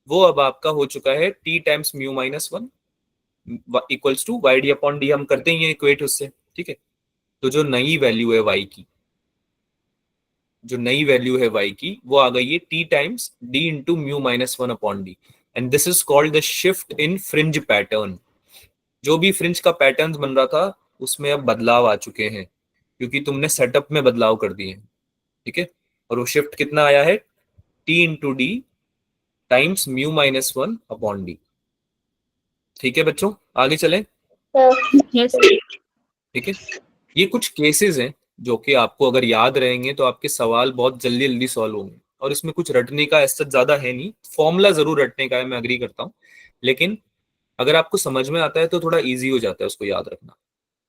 वो अब आपका हो चुका है t times mu minus one equals to Y D upon D. हम करते ही इक्वेट उससे। ठीक है। तो जो नई वैल्यू है वाई की, जो नई वैल्यू है y की, वो आ गई है t times d into mu minus one upon D. And this is called the shift in fringe pattern. जो भी फ्रिंज का पैटर्न बन रहा था उसमें अब बदलाव आ चुके हैं, क्योंकि तुमने सेटअप में बदलाव कर दिए हैं। ठीक है। और वो शिफ्ट कितना आया है? t into D times mu minus one upon D. ठीक है बच्चों, आगे चलें। यस ठीक है। ये कुछ केसेस हैं जो कि आपको अगर याद रहेंगे तो आपके सवाल बहुत जल्दी जल्दी सॉल्व होंगे। और इसमें कुछ रटने का ऐसा ज्यादा है नहीं, फॉर्मूला जरूर रटने का है, मैं अग्री करता हूँ, लेकिन अगर आपको समझ में आता है तो थोड़ा इजी हो जाता है उसको याद रखना।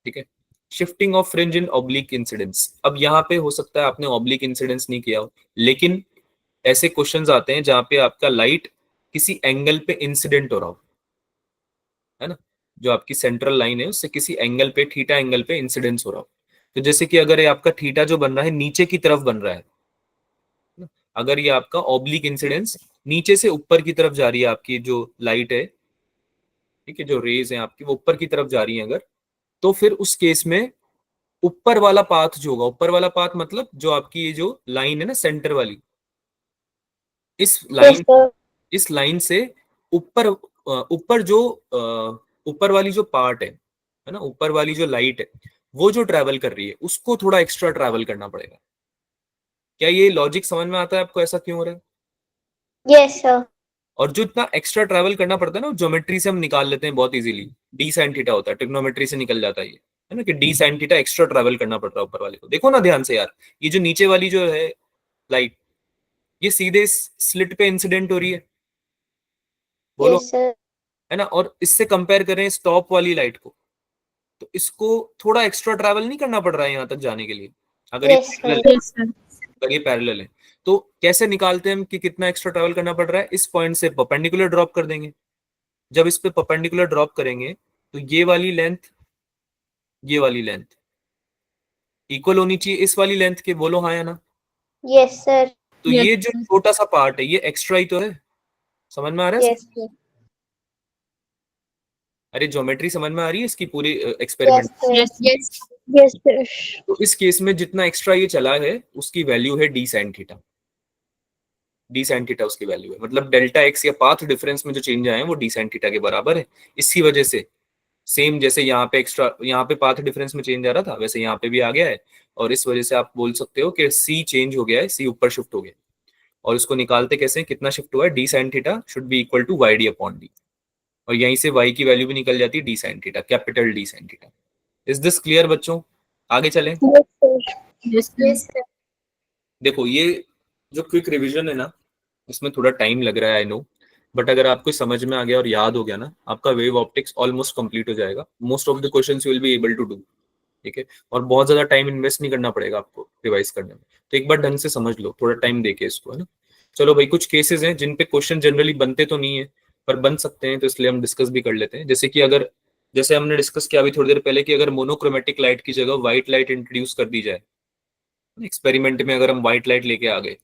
ठीक है। Shifting of fringe in oblique incidence. अब यहाँ पे हो सकता है आपने ऑब्लिक इंसिडेंस नहीं किया हो, लेकिन ऐसे क्वेश्चंस आते हैं जहाँ पे आपका लाइट किसी एंगल पे इंसिडेंट हो रहा हो, है ना? जो आपकी सेंट्रल लाइन है उससे किसी एंगल पे, थीटा एंगल पे इंसिडेंस हो रहा हो। तो जैसे कि अगर ये आपका थीटा जो बन रहा है नीचे की तरफ बन रहा है, अगर ये आपका ऑब्लिक इंसिडेंस नीचे से ऊपर की तरफ जा रही है, आपकी जो लाइट है, ठीक है, जो रेज है आपकी वो ऊपर की तरफ जा रही है अगर, तो फिर उस केस में ऊपर वाला पाथ जो होगा, ऊपर वाला पाथ मतलब जो आपकी ये जो लाइन है ना सेंटर वाली, इस यस लाइन, सर। इस लाइन से ऊपर, ऊपर जो ऊपर वाली जो पार्ट है ना, ऊपर वाली जो लाइट है, वो जो ट्रैवल कर रही है उसको थोड़ा एक्स्ट्रा ट्रैवल करना पड़ेगा। क्या ये लॉजिक समझ में आता है आपको, ऐसा क्यों हो रहा है? Yes sir. और जो इतना एक्स्ट्रा ट्रैवल करना पड़ता है ना, ज्योमेट्री से हम निकाल लेते हैं बहुत इजीली। डी साइन थीटा होता है, ट्रिग्नोमेट्री से निकल जाता है ये, है ना, कि D sine theta extra travel करना पड़ रहा है ऊपर वाले को। देखो ना ध्यान से यार, ये जो नीचे वाली जो है लाइट, ये सीधे स्लिट पे इंसिडेंट हो रही है, बोलो, यस सर। है ना? और इससे कंपेयर करें इस टॉप वाली लाइट को, तो इसको थोड़ा एक्स्ट्रा ट्रैवल नहीं करना पड़ रहा है यहाँ तक जाने के लिए, अगर ये यस पैरेलल सर। है, यस सर अगर ये पैरेलल है। तो कैसे निकालते हैं हम कि कितना एक्स्ट्रा ट्रैवल करना पड़ रहा है? इस पॉइंट से परपेंडिकुलर ड्रॉप कर देंगे। जब इस पे परपेंडिकुलर ड्रॉप करेंगे तो ये वाली लेंथ, ये वाली लेंथ इक्वल होनी चाहिए इस वाली लेंथ के, बोलो हाँ या ना? Yes sir. तो यस ये जो छोटा सा पार्ट है ये एक्स्ट्रा ही तो है, समझ में आ रहा है? Yes sir. अरे ज्योमेट्री समझ में आ रही है इसकी पूरी yes experiment? Sir. Yes yes yes sir. तो इस केस में जितना एक्स्ट्रा ये चला है उसकी वैल्यू है D sine theta. D sine theta उसकी वैल्यू है, मतलब डेल्टा एक्स या पाथ डिफरेंस में जो चेंज आए हैं वो डी साइन थीटा के बराबर है। इसी वजह से सेम जैसे यहाँ पे एक्स्ट्रा, यहाँ पे पाथ डिफरेंस में चेंज आ रहा था, वैसे यहाँ पे भी आ गया है। और इस वजह से आप बोल सकते हो कि सी चेंज हो गया है, सी ऊपर शिफ्ट हो गया। और इसको निकालते कैसे हैं, कितना शिफ्ट हुआ है? D sine theta should be equal to Y D upon D. और यहीं से वाई की वैल्यू भी निकल जाती है D sine theta, capital D sine theta. Is this clear बच्चों? आगे चलें। Yes sir. Yes yes sir. देखो ये जो क्विक रिवीजन है ना, इसमें थोड़ा टाइम लग रहा है आई नो, बट अगर आपको समझ में आ गया और याद हो गया ना, आपका वेव ऑप्टिक्स ऑलमोस्ट कंप्लीट हो जाएगा। Most of the questions you will be able to do. ठीक है। और बहुत ज्यादा टाइम इन्वेस्ट नहीं करना पड़ेगा आपको रिवाइज करने में। तो एक बार ढंग से समझ लो, थोड़ा टाइम देके इसको, है ना? चलो भाई, कुछ केसेस हैं जिन पे क्वेश्चन जनरली बनते तो नहीं है पर बन सकते हैं, तो इसलिए हम डिस्कस भी कर लेते हैं। जैसे कि अगर, जैसे हमने डिस्कस किया अभी थोड़ी देर पहले कि अगर मोनोक्रोमेटिक लाइट की जगह व्हाइट लाइट इंट्रोड्यूस कर दी जाए एक्सपेरिमेंट में, अगर हम व्हाइट लाइट लेके आ गए,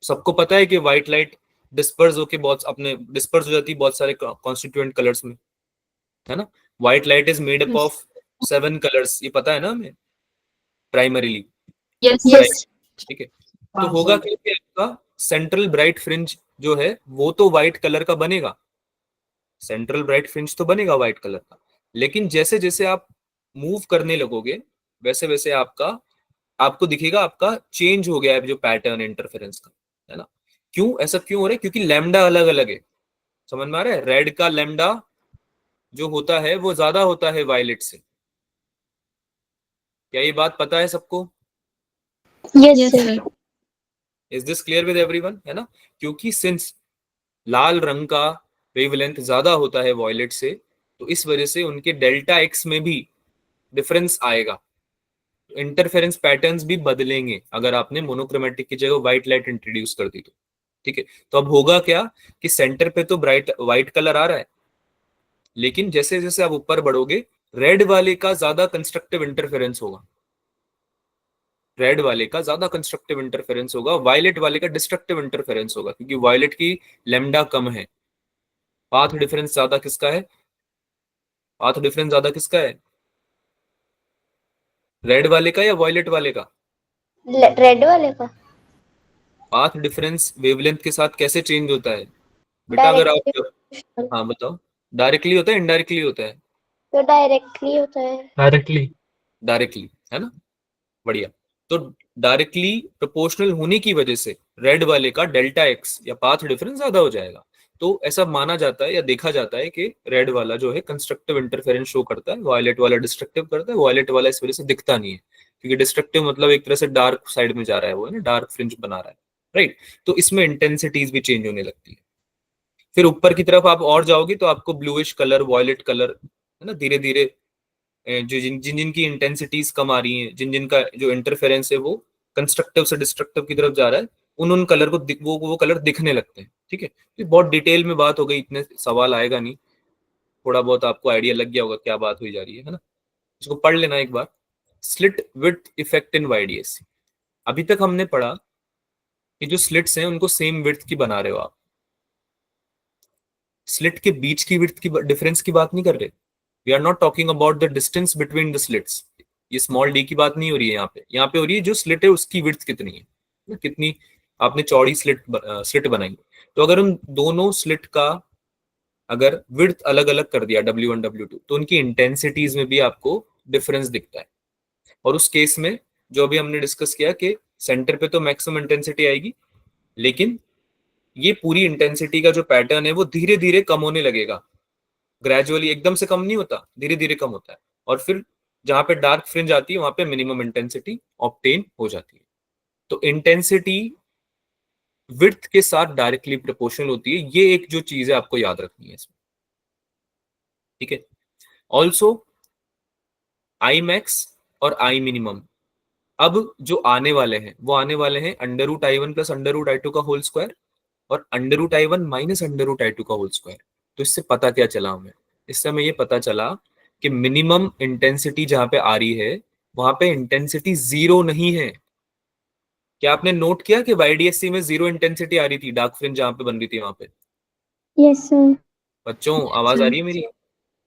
सबको पता है कि व्हाइट लाइट डिस्पर्स होके बहुत अपने डिस्पर्स हो जाती है बहुत सारे कॉन्स्टिट्यूएंट कलर्स में, है ना? White light is made up of 7 colours, ये पता है ना हमें प्राइमरीली। Yes yes. ठीक है। तो होगा क्या कि आपका सेंट्रल ब्राइट फ्रिंज जो है वो तो व्हाइट कलर का बनेगा, सेंट्रल ब्राइट फ्रिंज तो बनेगा व्हाइट कलर का, लेकिन जैसे जैसे आप मूव करने लगोगे वैसे वैसे आपका, आपको दिखेगा आपका चेंज हो गया है जो पैटर्न इंटरफेरेंस का, है ना? क्यों ऐसा क्यों हो रहा है? क्योंकि लैम्डा अलग अलग है। समझ में आ रहा है? रेड का लैम्डा जो होता है वो ज्यादा होता है वायलेट से। क्या ये बात पता है सबको? Yes Yes, sir. sir. Is this clear with everyone? है ना? क्योंकि सिंस लाल रंग का वेवलेंथ ज्यादा होता है वॉयलेट से, तो इस वजह से उनके डेल्टा एक्स में भी डिफरेंस आएगा, इंटरफेरेंस पैटर्न्स भी बदलेंगे अगर आपने मोनोक्रोमेटिक की जगह व्हाइट लाइट इंट्रोड्यूस कर दी तो। ठीक है, तो अब होगा क्या कि सेंटर पे तो ब्राइट व्हाइट कलर आ रहा है, लेकिन जैसे जैसे आप ऊपर बढ़ोगे रेड वाले का ज्यादा कंस्ट्रक्टिव इंटरफेरेंस होगा, रेड वाले का ज्यादा कंस्ट्रक्टिव इंटरफेरेंस होगा, वायलेट वाले का डिस्ट्रक्टिव इंटरफेरेंस होगा, क्योंकि वायलेट की लेमडा कम है। पाथ डिफरेंस ज्यादा किसका है? पाथ डिफरेंस ज्यादा किसका है? रेड वाले का या वायलेट वाले का? रेड वाले का। पाथ डिफरेंस वेवलेंथ के साथ कैसे चेंज होता है बेटा? अगर डायरेक्टली। आप, हाँ बताओ, डायरेक्टली होता है इनडायरेक्टली होता है? तो डायरेक्टली होता है। डायरेक्टली। डायरेक्टली, है ना? बढ़िया। तो डायरेक्टली प्रोपोर्शनल होने की वजह से रेड वाले का डेल्टा एक्स या पाथ डिफरेंस ज्यादा हो जाएगा। तो ऐसा माना जाता है या देखा जाता है कि रेड वाला जो है कंस्ट्रक्टिव इंटरफेरेंस शो करता है, वायलेट वाला डिस्ट्रक्टिव करता है। वायलेट वाला इस वजह से दिखता नहीं है, क्योंकि डिस्ट्रक्टिव मतलब एक तरह से डार्क साइड में जा रहा है, वो है ना, डार्क फ्रिंज बना रहा है, राइट? तो इसमें इंटेंसिटीज भी चेंज होने लगती है। फिर ऊपर की तरफ आप और जाओगे तो आपको ब्लूइश कलर, वॉयलेट कलर, है ना, धीरे धीरे जो जिन जिन जिनकी इंटेंसिटीज कम आ रही हैं, जिन जिनका जो इंटरफेरेंस है वो कंस्ट्रक्टिव से डिस्ट्रक्टिव की तरफ जा रहा है, उन कलर को वो कलर दिखने लगते हैं। ठीक है, तो बहुत डिटेल में बात हो गई, इतने सवाल आएगा नहीं, थोड़ा बहुत आपको आइडिया लग गया होगा क्या बात हुई जा रही है ना? इसको पढ़ लेना एक बार। Slit width effect in YDSC. अभी तक हमने पढ़ा कि जो स्लिट्स हैं उनको सेम विड्थ की बना रहे हो आप, स्लिट के बीच की विड्थ की डिफरेंस की बात नहीं कर रहे। We are not talking about the distance between the slits. ये स्मॉल डी की बात नहीं हो रही है यहाँ पे हो रही है जो स्लिट है उसकी विड्थ कितनी है, कितनी आपने चौड़ी स्लिट बनाई। तो अगर उन दोनों स्लिट का अगर विड्थ अलग अलग कर दिया W1 W2, तो उनकी इंटेंसिटीज में भी आपको डिफरेंस दिखता है। और उस केस में जो अभी हमने डिस्कस किया कि सेंटर पे तो मैक्सिमम इंटेंसिटी आएगी, लेकिन ये पूरी इंटेंसिटी का जो पैटर्न है वो धीरे धीरे कम होने लगेगा, ग्रेजुअली, एकदम से कम नहीं होता, धीरे धीरे कम होता है। और फिर जहां पे डार्क फ्रिंज आती है वहां पे मिनिमम इंटेंसिटी ऑब्टेन हो जाती है। तो इंटेंसिटी विड्थ के साथ डायरेक्टली प्रोपोर्शनल होती है, ये एक जो चीज है आपको याद रखनी है इसमें। ठीक है, ऑल्सो आई मैक्स और आई मिनिमम अब जो आने वाले हैं वो आने वाले हैं under root I one plus under root I two का होल स्क्वायर और under root I one minus under root I two का होल स्क्वायर। तो इससे पता क्या चला हमें? इससे हमें ये पता चला कि मिनिमम इंटेंसिटी जहां पे आ रही है वहां पे इंटेंसिटी जीरो नहीं है। क्या आपने नोट किया कि वाईडीएससी में जीरो इंटेंसिटी आ रही थी डार्क फ्रिंज जहां पे बन रही थी वहां पे? Yes sir. बच्चों आवाज आ रही है मेरी?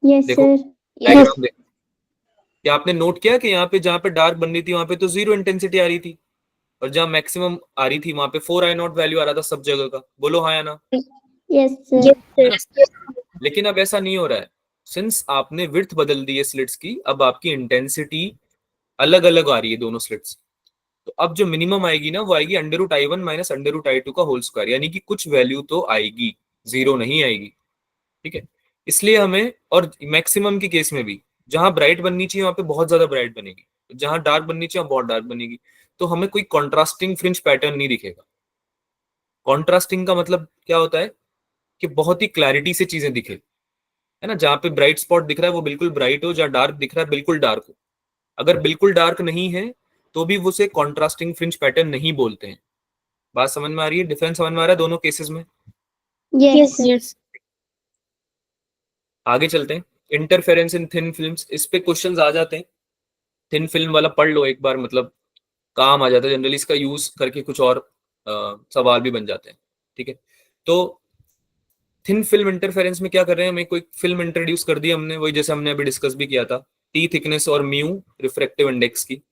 यस देखो सर। डायग्राम देखो। क्या आपने नोट किया कि यहाँ पे जहां पे डार्क बन रही थी वहां पे तो जीरो इंटेंसिटी आ रही थी, और जहां मैक्सिमम आ रही थी वहां पे 4I0 वैल्यू आ रहा था सब जगह का? बोलो हाँ या ना? Yes sir. लेकिन अब ऐसा नहीं हो रहा है। सिंस आपने विड्थ बदल दी है स्लिट्स की, अब आपकी इंटेंसिटी अलग अलग आ रही है दोनों स्लिट्स। तो अब जो मिनिमम आएगी ना वो आएगी under root I one minus under root I two का होल स्क्वायर, यानी कि कुछ वैल्यू तो आएगी, जीरो नहीं आएगी। ठीक है, इसलिए हमें, और मैक्सिमम के केस में भी जहां ब्राइट बननी चाहिए वहां पे बहुत ज्यादा ब्राइट बनेगी, जहां डार्क बननी चाहिए वहां बहुत डार्क बनेगी। तो हमें कोई कॉन्ट्रास्टिंग फ्रिंज पैटर्न नहीं दिखेगा। कॉन्ट्रास्टिंग का मतलब क्या होता है कि बहुत ही क्लैरिटी से चीजें दिखे, है ना? जहां पे ब्राइट स्पॉट दिख रहा है वो बिल्कुल ब्राइट हो, जहां डार्क दिख रहा है बिल्कुल डार्क हो। अगर बिल्कुल डार्क नहीं है तो भी उसे कॉन्ट्रास्टिंग फ्रिंज पैटर्न नहीं बोलते हैं। बात समझ में आ रही है? डिफरेंस समझ में आ रहा है दोनों केसेस में? यस। Yes. आगे चलते हैं। इंटरफेरेंस इन थिन फिल्म्स, इस पे क्वेश्चंस आ जाते हैं। थिन फिल्म वाला पढ़ लो एक बार, मतलब काम आ जाता है जनरली, इसका यूज करके कुछ और सवाल भी बन जाते हैं। ठीक है, तो थिन फिल्म इंटरफेरेंस में क्या कर रहे हैं, हमें कोई फिल्म इंट्रोड्यूस कर दी हमने, वही जैसे हमने अभी डिस्कस भी किया था, टी थिकनेस और म्यू रिफ्रैक्टिव इंडेक्स की।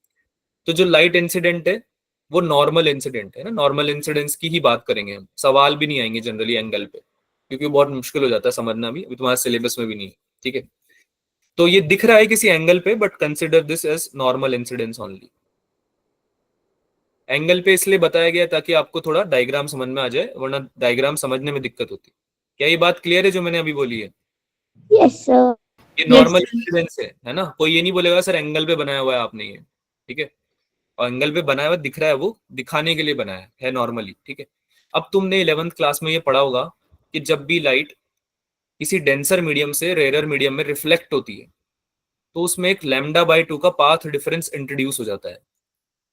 तो जो लाइट इंसिडेंट है वो नॉर्मल इंसिडेंट है ना, नॉर्मल इंसिडेंस की ही बात करेंगे हम, सवाल भी नहीं आएंगे जनरली एंगल पे, क्योंकि बहुत मुश्किल हो जाता है समझना भी, अभी तुम्हारे सिलेबस में भी नहीं है। ठीक है, तो ये दिख रहा है किसी एंगल पे, but consider this as normal incidence only. Angle पे इसलिए बताया गया ताकि आपको थोड़ा डायग्राम समझ में आ जाए, वरना डायग्राम समझने में दिक्कत होती। क्या ये बात क्लियर है जो मैंने अभी बोली है? Yes sir. ये Yes, नॉर्मल sir. इंसिडेंस है ना? कोई ये नहीं बोलेगा सर एंगल पे बनाया हुआ है आपने ये, ठीक है? और एंगल पे बनाया हुआ दिख रहा है, वो दिखाने के लिए बनाया है नॉर्मली, ठीक है? अब तुमने 11th क्लास में ये पढ़ा होगा कि जब भी लाइट किसी डेंसर मीडियम से रेयर मीडियम में रिफ्लेक्ट होती है तो उसमें एक लैम्डा बाय 2 का पाथ डिफरेंस इंट्रोड्यूस हो जाता है।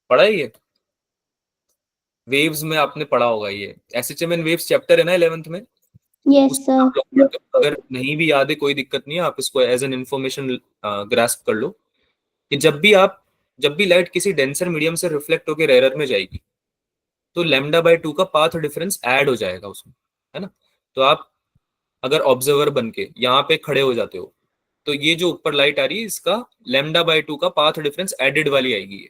पढ़ा है ये? वेव्स में आपने पढ़ा होगा, ये एसएचएम एंड वेव्स चैप्टर है ना 11th में, यस उसमें आप सर। लोग पढ़ते हो। अगर नहीं भी याद है कोई दिक्कत नहीं है, आप इसको एज एन इंफॉर्मेशन ग्रास्प कर लो कि जब भी लाइट किसी डेंसर मीडियम से रिफ्लेक्ट होकर रेयर में जाएगी तो लैम्डा बाय 2 का पाथ डिफरेंस ऐड हो जाएगा उसमें, है ना? तो आप अगर ऑब्जर्वर बन के यहाँ पे खड़े हो जाते हो तो ये जो ऊपर लाइट आ रही है इसका लैम्डा बाय 2 का पाथ डिफरेंस एडेड वाली आएगी ये,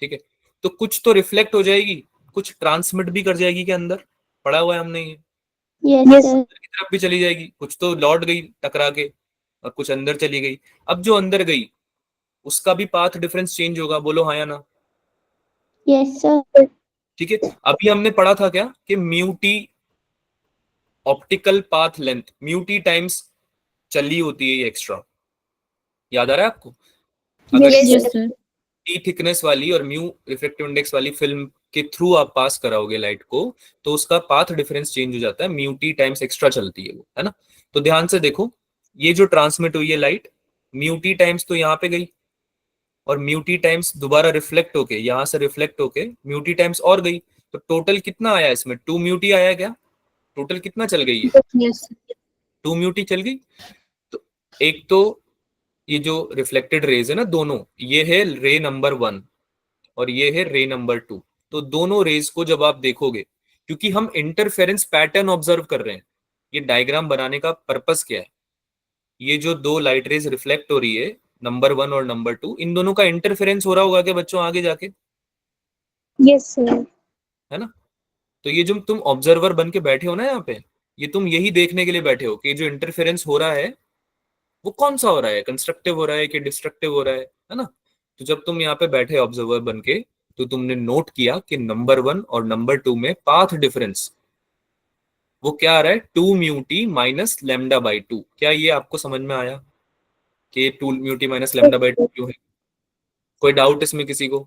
ठीक है? तो कुछ तो रिफ्लेक्ट हो जाएगी, कुछ ट्रांसमिट भी कर जाएगी के अंदर, पढ़ा हुआ है हमने ये। Yes sir. अंदर की तरफ भी चली जाएगी, कुछ तो लौट गई टकरा के और कुछ अंदर चली गई। अब जो अंदर गई उसका भी पाथ डिफरेंस चेंज होगा, बोलो हाँ या ना? Yes sir. ठीक है, अभी हमने पढ़ा था क्या कि mu T optical path length, mu T times चली होती है ये एक्स्ट्रा, याद आ रहा है आपको? अगर yes Yes, sir. sir. T thickness वाली और म्यू रिफ्रैक्टिव इंडेक्स वाली फिल्म के थ्रू आप पास कराओगे लाइट को तो उसका पाथ डिफरेंस चेंज हो जाता है, म्यू टी टाइम्स एक्स्ट्रा चलती है वो, है ना? तो ध्यान से देखो, ये जो ट्रांसमिट हुई है लाइट, म्यू टी टाइम्स तो यहाँ पे गई और म्यू टी टाइम्स दोबारा रिफ्लेक्ट होके यहाँ से रिफ्लेक्ट होके म्यू टी टाइम्स और गई, तो टोटल कितना आया इसमें? 2 म्यू टी आया क्या? टोटल कितना चल गई है? Yes, sir. 2 म्यू टी चल गई। तो एक तो ये जो रिफ्लेक्टेड रेज है ना दोनों, ये है रे नंबर 1 और ये है रे नंबर 2। तो दोनों रेज को जब आप देखोगे, क्योंकि हम इंटरफेरेंस पैटर्न ऑब्जर्व कर रहे हैं, ये डायग्राम बनाने का पर्पस क्या है? ये जो दो लाइट रेज रिफ्लेक्ट हो रही है नंबर 1 और नंबर 2, इन दोनों का इंटरफेरेंस हो रहा होगा क्या बच्चों आगे जाके? Yes sir. है ना? तो ये जो तुम ऑब्जर्वर बन के बैठे हो ना यहाँ पे, ये तुम यही देखने के लिए बैठे हो कि जो इंटरफेरेंस हो रहा है वो कौन सा हो रहा है, कंस्ट्रक्टिव हो रहा है कि डिस्ट्रक्टिव हो रहा है ना? तो जब तुम यहाँ पे बैठे ऑब्जर्वर बन के तो तुमने नोट किया कि नंबर 1 और नंबर 2 में पाथ डिफरेंस वो क्या आ रहा है? 2 mu T minus lambda by 2। क्या ये आपको समझ में आया कि 2 mu T minus lambda by 2 क्यों है? कोई डाउट इसमें किसी को?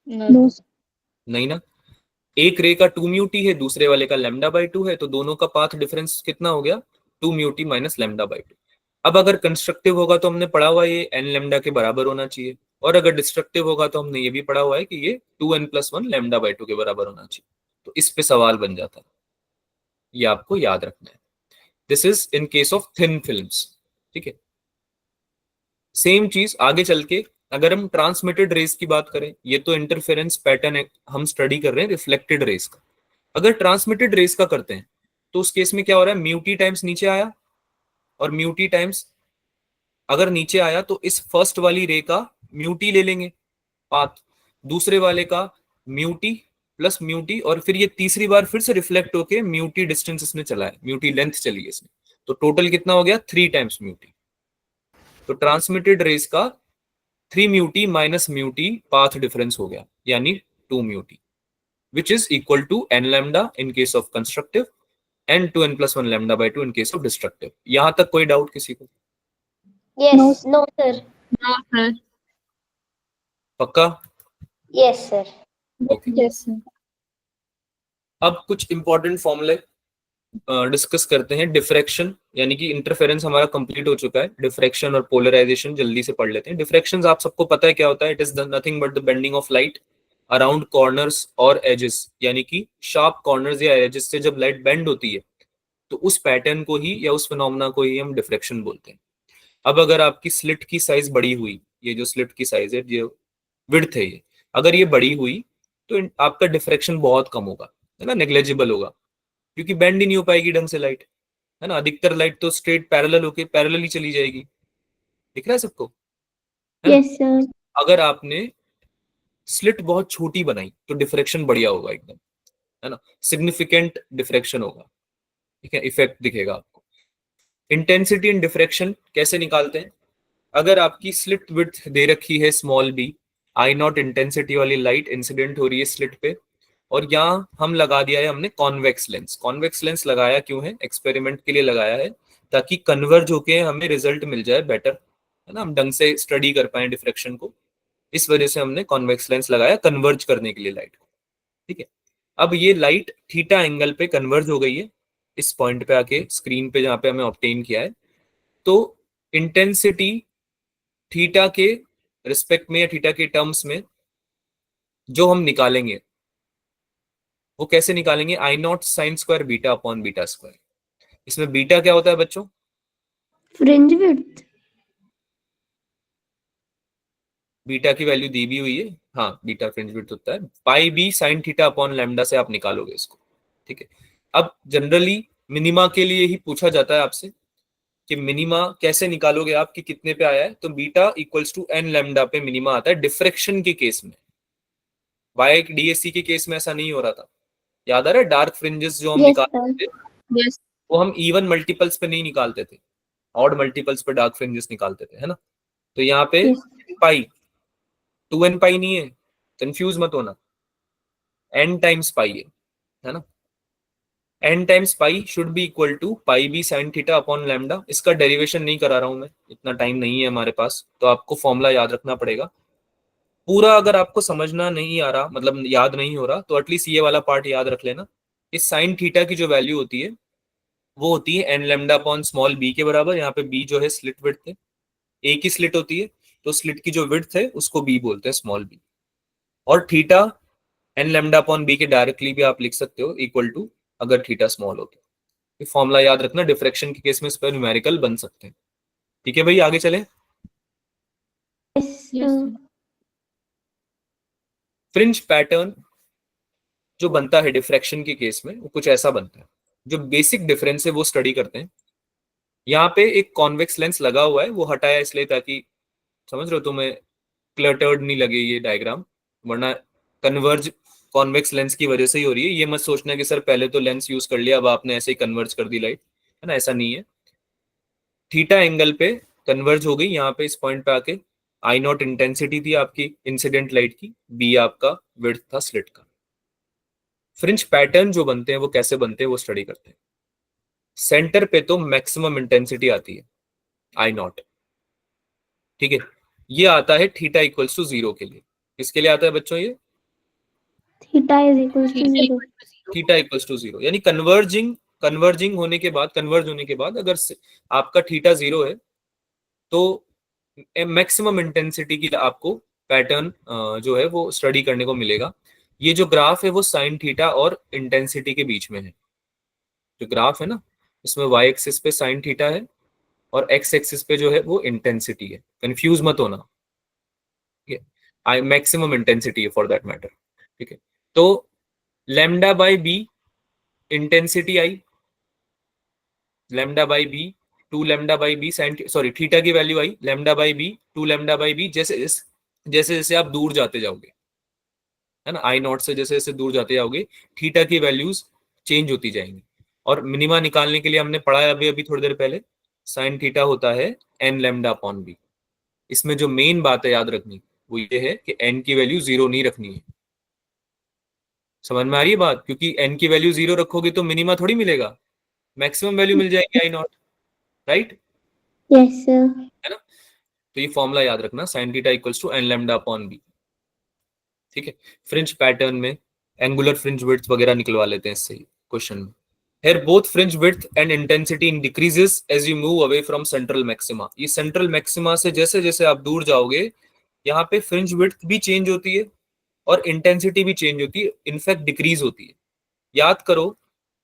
No. नहीं ना? एक रे का 2 म्यू टी है, दूसरे वाले का लेमडा बाई 2 है, तो दोनों का पाथ डिफरेंस कितना हो गया? 2 mu T minus lambda by 2। अब अगर कंस्ट्रक्टिव होगा तो हमने पढ़ा हुआ ये एन लेमडा के बराबर होना चाहिए, और अगर डिस्ट्रक्टिव होगा तो हमने ये भी पढ़ा हुआ है कि ये 2n+1 लेमडा बाई 2 के बराबर होना चाहिए। तो इस पे सवाल बन जाता है, ये आपको याद रखना है। This is in case of thin films, ठीक है? सेम चीज आगे चल के अगर हम ट्रांसमिटेड रेस की बात करें, ये तो इंटरफेरेंस पैटर्न हम स्टडी कर रहे हैं रिफ्लेक्टेड रेस का। अगर ट्रांसमिटेड रेस का करते हैं तो उस केस में क्या हो रहा है? म्यूटी टाइम्स नीचे आया और म्यूटी टाइम्स अगर नीचे आया तो इस फर्स्ट वाली रे का म्यूटी ले लेंगे पाथ, दूसरे वाले का म्यूटी प्लस म्यूटी, और फिर ये तीसरी बार फिर से रिफ्लेक्ट होके म्यूटी डिस्टेंस इसने चला है, म्यूटी लेंथ चली है इसने, तो टोटल कितना हो गया? 3 टाइम्स म्यूटी। तो ट्रांसमिटेड रेस का 3 म्यूटी माइनस म्यूटी पाथ डिफरेंस हो गया, यानी 2 म्यूटी, which is equal to n lambda in case of constructive and 2n+1 lambda by 2 in case of destructive। यहां तक कोई डाउट किसी को? Yes. No sir. No, sir. पक्का? Yes sir. Okay. Yes, sir. अब कुछ इंपॉर्टेंट फॉर्मूले डिस्कस करते हैं। डिफ्रैक्शन यानी कि इंटरफेरेंस हमारा कंप्लीट हो चुका है, डिफ्रैक्शन और पोलराइजेशन जल्दी से पढ़ लेते हैं। डिफ्रैक्शन आप सबको पता है क्या होता है? It is nothing but the bending of light around corners और एजेस, यानी कि शार्प कॉर्नर्स या एजेस से जब लाइट बेंड होती है तो उस पैटर्न को ही या उस फिनोमेना को ही हम डिफ्रैक्शन बोलते हैं। अब अगर आपकी स्लिट की साइज बड़ी हुई, ये जो स्लिट की साइज है, ये विड्थ है, ये अगर ये बड़ी हुई तो आपका डिफ्रैक्शन बहुत कम होगा, है ना, नेग्लेजिबल होगा, क्योंकि बेंड ही नहीं हो पाएगी ढंग से लाइट, है ना? अधिकतर लाइट तो स्ट्रेट पैरेलल होके पैरेलल ही चली जाएगी, दिख रहा है सबको, है ना? Yes sir. अगर आपने स्लिट बहुत छोटी बनाई तो डिफ्रैक्शन बढ़िया होगा एकदम, है ना, सिग्निफिकेंट डिफ्रैक्शन होगा, ठीक है, इफेक्ट दिखेगा आपको। इंटेंसिटी इन डिफ्रैक्शन कैसे निकालते हैं? अगर आपकी स्लिट विड्थ दे रखी है small B I naught intensity वाली लाइट इंसिडेंट हो रही है स्लिट पे, और यहाँ हम लगा दिया है हमने कॉन्वेक्स लेंस। कॉन्वेक्स लेंस लगाया क्यों है? एक्सपेरिमेंट के लिए लगाया है, ताकि कन्वर्ज होके हमें रिजल्ट मिल जाए बेटर, है ना, हम ढंग से स्टडी कर पाए डिफ्रेक्शन को। इस वजह से हमने कॉन्वेक्स लेंस लगाया कन्वर्ज करने के लिए लाइट को। ठीक है, अब ये लाइट थीटा एंगल पे कन्वर्ज हो गई है इस पॉइंट पे आके स्क्रीन पे जहां पे हमें ऑब्टेन किया है। तो इंटेंसिटी थीटा के रिस्पेक्ट में या थीटा के टर्म्स में जो हम निकालेंगे वो कैसे निकालेंगे? I naught sine square beta upon beta square. इसमें बीटा क्या होता है बच्चों? Fringe width. बीटा की वैल्यू दी भी हुई है, हाँ, बीटा फ्रिंज विड्थ होता है pi B sine theta upon lambda से आप निकालोगे इसको। ठीक है, अब जनरली मिनिमा के लिए ही पूछा जाता है आपसे कि मिनिमा कैसे निकालोगे आप, कि कितने पे आया है? तो beta equals to n lambda पे मिनिमा आता है डिफ्रेक्शन के केस में। बाय डीएससी के केस में ऐसा नहीं हो रहा था, याद आ रहा है? डार्क फ्रिंजेस जो हम यस निकालते सर। थे यस वो हम इवन मल्टीपल्स पे नहीं निकालते थे, ऑड मल्टीपल्स पे डार्क फ्रिंजेस निकालते थे, है ना। तो यहाँ पे यस पाई 2n पाई नहीं है, कंफ्यूज मत होना, n टाइम्स पाई है ना। n times pi should be equal to pi B sine theta upon lambda. इसका डेरिवेशन नहीं करा रहा हूं मैं, इतना टाइम नहीं है हमारे पास, तो आपको फॉर्मूला याद रखना पड़ेगा पूरा। अगर आपको समझना नहीं आ रहा, मतलब याद नहीं हो रहा, तो एटलीस्ट ये वाला पार्ट याद रख लेना। इस साइन थीटा की जो वैल्यू होती है वो होती है n lambda upon small B के बराबर। यहाँ पे बी जो है स्लिट विड्थ है, एक ही स्लिट होती है, तो स्लिट की जो विड्थ है उसको बी बोलते हैं, स्मॉल बी। और theta n lambda upon B के डायरेक्टली भी आप लिख सकते हो इक्वल टू, अगर थीटा स्मॉल हो तो। ये फॉर्मूला याद रखना, डिफ्रेक्शन के केस में इस पर न्यूमेरिकल बन सकते हैं। ठीक है भाई, आगे चले। यस फ्रिंज पैटर्न जो बनता है डिफ्रेक्शन के केस में वो कुछ ऐसा बनता है। जो बेसिक डिफरेंस है वो स्टडी करते हैं। यहाँ पे एक कॉन्वेक्स लेंस लगा हुआ है, वो हटाया इसलिए ताकि, समझ रहे हो, तुम्हें क्लटर्ड नहीं लगे ये डायग्राम, वरना कन्वर्ज कॉन्वेक्स लेंस की वजह से ही हो रही है। ये मत सोचना कि सर पहले तो लेंस यूज कर लिया अब आपने ऐसे ही कन्वर्ज कर दी लाइट, है ना, ऐसा नहीं है। थीटा एंगल पे कन्वर्ज हो गई यहाँ पे इस पॉइंट पे आके। आई नॉट इंटेंसिटी थी आपकी इंसिडेंट लाइट की, बी आपका विड्थ था स्लिट का। फ्रिंज पैटर्न जो बनते हैं वो कैसे बनते हैं वो स्टडी करते हैं। सेंटर पे तो मैक्सिमम इंटेंसिटी आती है आई नॉट, ठीक है, ये आता है थीटा इक्वल्स टू 0 के लिए। किसके लिए आता है बच्चों ये? Theta is equal to 0। Theta equals to 0, यानी कन्वर्जिंग होने के बाद, कन्वर्ज होने के बाद अगर आपका थीटा 0 है तो मैक्सिमम इंटेंसिटी की आपको पैटर्न जो है वो स्टडी करने को मिलेगा। ये जो ग्राफ है वो साइन थीटा और इंटेंसिटी के बीच में है। जो ग्राफ है ना, इसमें वाई एक्सिस पे साइन थीटा है और एक्स एक्सिस पे जो है वो इंटेंसिटी है, कंफ्यूज मत होना। ठीक है, आई मैक्सिमम इंटेंसिटी है फॉर दैट मैटर। ठीक है, तो lambda by b intensity I, lambda by b 2 lambda by b sine, sorry, theta की value I lambda by b 2 lambda by b. जैसे जैसे जैसे आप दूर जाते जाओगे, है ना, आई नॉट से जैसे जैसे दूर जाते जाओगे थीटा की वैल्यूज चेंज होती जाएंगी। और मिनिमा निकालने के लिए हमने पढ़ा है अभी अभी थोड़ी देर पहले, साइन थीटा होता है एन लैम्डा अपॉन बी। इसमें जो मेन बात है याद रखनी वो ये है कि एन की वैल्यू 0 नहीं रखनी है। समझ में आ रही है बात? क्योंकि एन की वैल्यू 0 रखोगे तो मिनिमा थोड़ी मिलेगा, मैक्सिमम वैल्यू मिल जाएगी I naught, right, yes sir. है ना। तो ये फॉर्मूला याद रखना, sine theta equals to n lambda upon b. ठीक है, फ्रिंज पैटर्न में एंगुलर फ्रिंज विड्थ वगैरह निकलवा लेते हैं इससे क्वेश्चन में। Here both fringe width and intensity decreases as you move away from central maxima। ये central maxima से जैसे जैसे आप दूर जाओगे यहाँ पे fringe width भी चेंज होती है और इंटेंसिटी भी चेंज होती है, इनफैक्ट डिक्रीज होती है। याद करो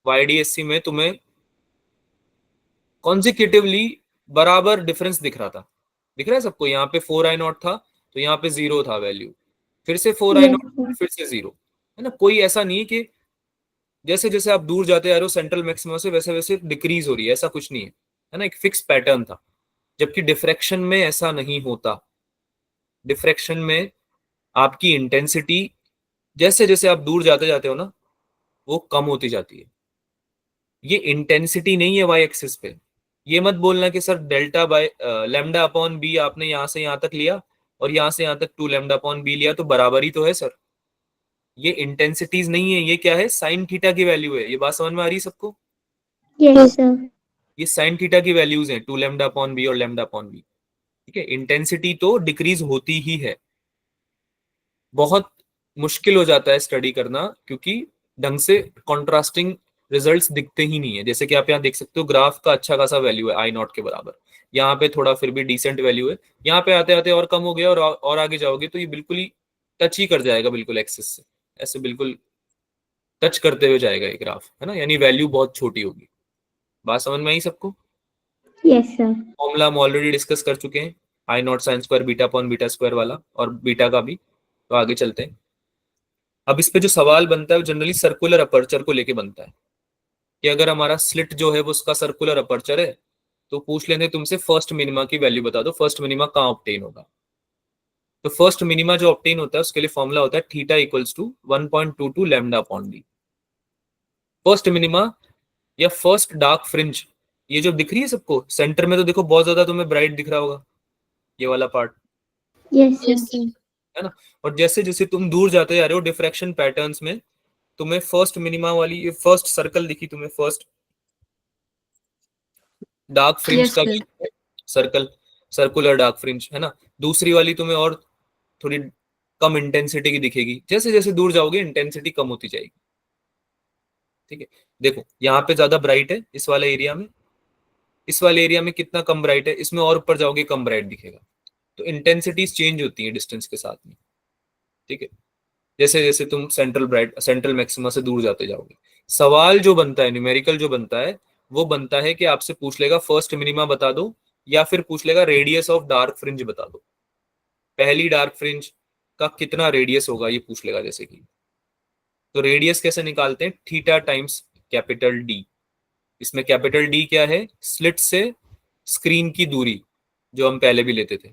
YDSC में तुम्हें कॉन्जिक्यूटिवली बराबर डिफरेंस दिख रहा था, दिख रहा है सबको? यहाँ पे 4 आई नॉट था तो यहाँ पे 0 था वैल्यू, फिर से 4 आई यस नॉट, फिर से 0, है ना। कोई ऐसा नहीं है कि जैसे जैसे आप दूर जाते आ रहे हो सेंट्रल मैक्सिमा से वैसे वैसे डिक्रीज हो रही है, ऐसा कुछ नहीं है ना, एक फिक्स पैटर्न था। जबकि डिफ्रैक्शन में ऐसा नहीं होता। डिफ्रैक्शन में आपकी इंटेंसिटी जैसे जैसे आप दूर जाते जाते हो ना वो कम होती जाती है। ये इंटेंसिटी नहीं है वाई एक्सिस पे। ये मत बोलना कि sir delta by lambda upon b आपने यहां से यहां तक लिया और यहाँ से यहाँ तक 2 लैम्डा अपॉन बी लिया, तो बराबर ही तो है सर। ये इंटेंसिटीज नहीं है, ये क्या है, साइन थीटा की वैल्यू है। ये बात समझ में आ रही है सबको? Yes sir. ये साइन थीटा की वैल्यूज हैं, 2 लैम्डा अपॉन बी और लैम्डा अपॉन बी। ठीक है, इंटेंसिटी तो डिक्रीज होती ही है। बहुत मुश्किल हो जाता है स्टडी करना, क्योंकि ढंग से कॉन्ट्रास्टिंग रिजल्ट्स दिखते ही नहीं है। जैसे कि आप यहाँ देख सकते हो, ग्राफ का अच्छा खासा वैल्यू है आई नॉट के बराबर, यहाँ पे थोड़ा फिर भी डिसेंट वैल्यू है, यहाँ पे आते आते और कम हो गया, और आगे जाओगे तो ये बिल्कुल ही टच ही कर जाएगा बिल्कुल एक्सिस से, ऐसे बिल्कुल टच करते हुए जाएगा ये ग्राफ, है ना, यानी वैल्यू बहुत छोटी होगी। बात समझ में आई सबको? Yes sir. फॉर्मूला हम ऑलरेडी डिस्कस कर चुके हैं, I naught sine square beta upon beta square वाला, और बीटा का भी। तो आगे चलते हैं। अब इस पे जो सवाल बनता है वो जनरली सर्कुलर अपर्चर को लेके बनता है, कि अगर हमारा स्लिट जो है वो उसका सर्कुलर अपर्चर है, तो पूछ लेंगे तुमसे फर्स्ट मिनिमा की वैल्यू बता दो, फर्स्ट मिनिमा कहाँ ऑब्टेन होगा। तो फर्स्ट मिनिमा जो ऑब्टेन होता है उसके लिए फॉर्मूला होता है theta equals to 1.22 lambda upon d. First minima या फर्स्ट डार्क फ्रिंज, ये जो दिख रही है सबको सेंटर में, तो देखो बहुत ज्यादा तुम्हें ब्राइट दिख रहा होगा ये वाला part, yes yes sir. Sir. है ना। और जैसे जैसे तुम दूर जाते जा रहे हो डिफ्रैक्शन पैटर्न्स में, तुम्हें फर्स्ट मिनिमा वाली ये फर्स्ट सर्कल दिखी तुम्हें, फर्स्ट डार्क फ्रिंज यस का sir. Circle, circular dark fringe, है ना। दूसरी वाली तुम्हें और थोड़ी कम इंटेंसिटी की दिखेगी, जैसे जैसे दूर जाओगे इंटेंसिटी कम होती जाएगी। ठीक है, देखो यहाँ पे ज्यादा ब्राइट है इस वाले एरिया में, इस वाले एरिया में कितना कम ब्राइट है, इसमें और ऊपर जाओगे कम ब्राइट दिखेगा। तो इंटेंसिटीज चेंज होती है डिस्टेंस के साथ में। ठीक है, जैसे जैसे तुम सेंट्रल मैक्सिमा से दूर जाते जाओगे। सवाल जो बनता है, न्यूमेरिकल जो बनता है, वो बनता है कि आपसे पूछ लेगा फर्स्ट मिनिमा बता दो, या फिर पूछ लेगा रेडियस ऑफ डार्क फ्रिंज बता दो, पहली डार्क फ्रिंज का कितना रेडियस होगा ये पूछ लेगा। जैसे कि तो रेडियस कैसे निकालते हैं, थीटा टाइम्स कैपिटल डी। इसमें कैपिटल डी क्या है, स्लिट से स्क्रीन की दूरी, जो हम पहले भी लेते थे।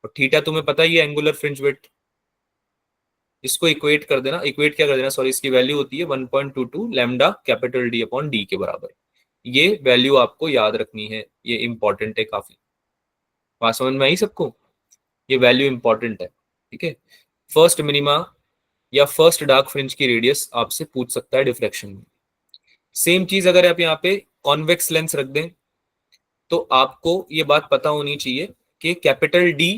और थीटा तुम्हें पता ही है, एंगुलर फ्रिंज विड्थ। इसको इक्वेट कर देना, इक्वेट क्या कर देना सॉरी, इसकी वैल्यू होती है 1.22 lambda capital D upon D के बराबर। ये वैल्यू आपको याद रखनी है, ये इंपॉर्टेंट है काफी। बात समझ में आई सबको? ये वैल्यू इंपॉर्टेंट है। ठीक है, फर्स्ट मिनिमा या फर्स्ट डार्क फ्रिंज की रेडियस आपसे पूछ सकता है डिफ्लेक्शन में। सेम चीज अगर आप यहाँ पे कॉन्वेक्स लेंस रख दें, तो आपको ये बात पता होनी चाहिए कि कैपिटल डी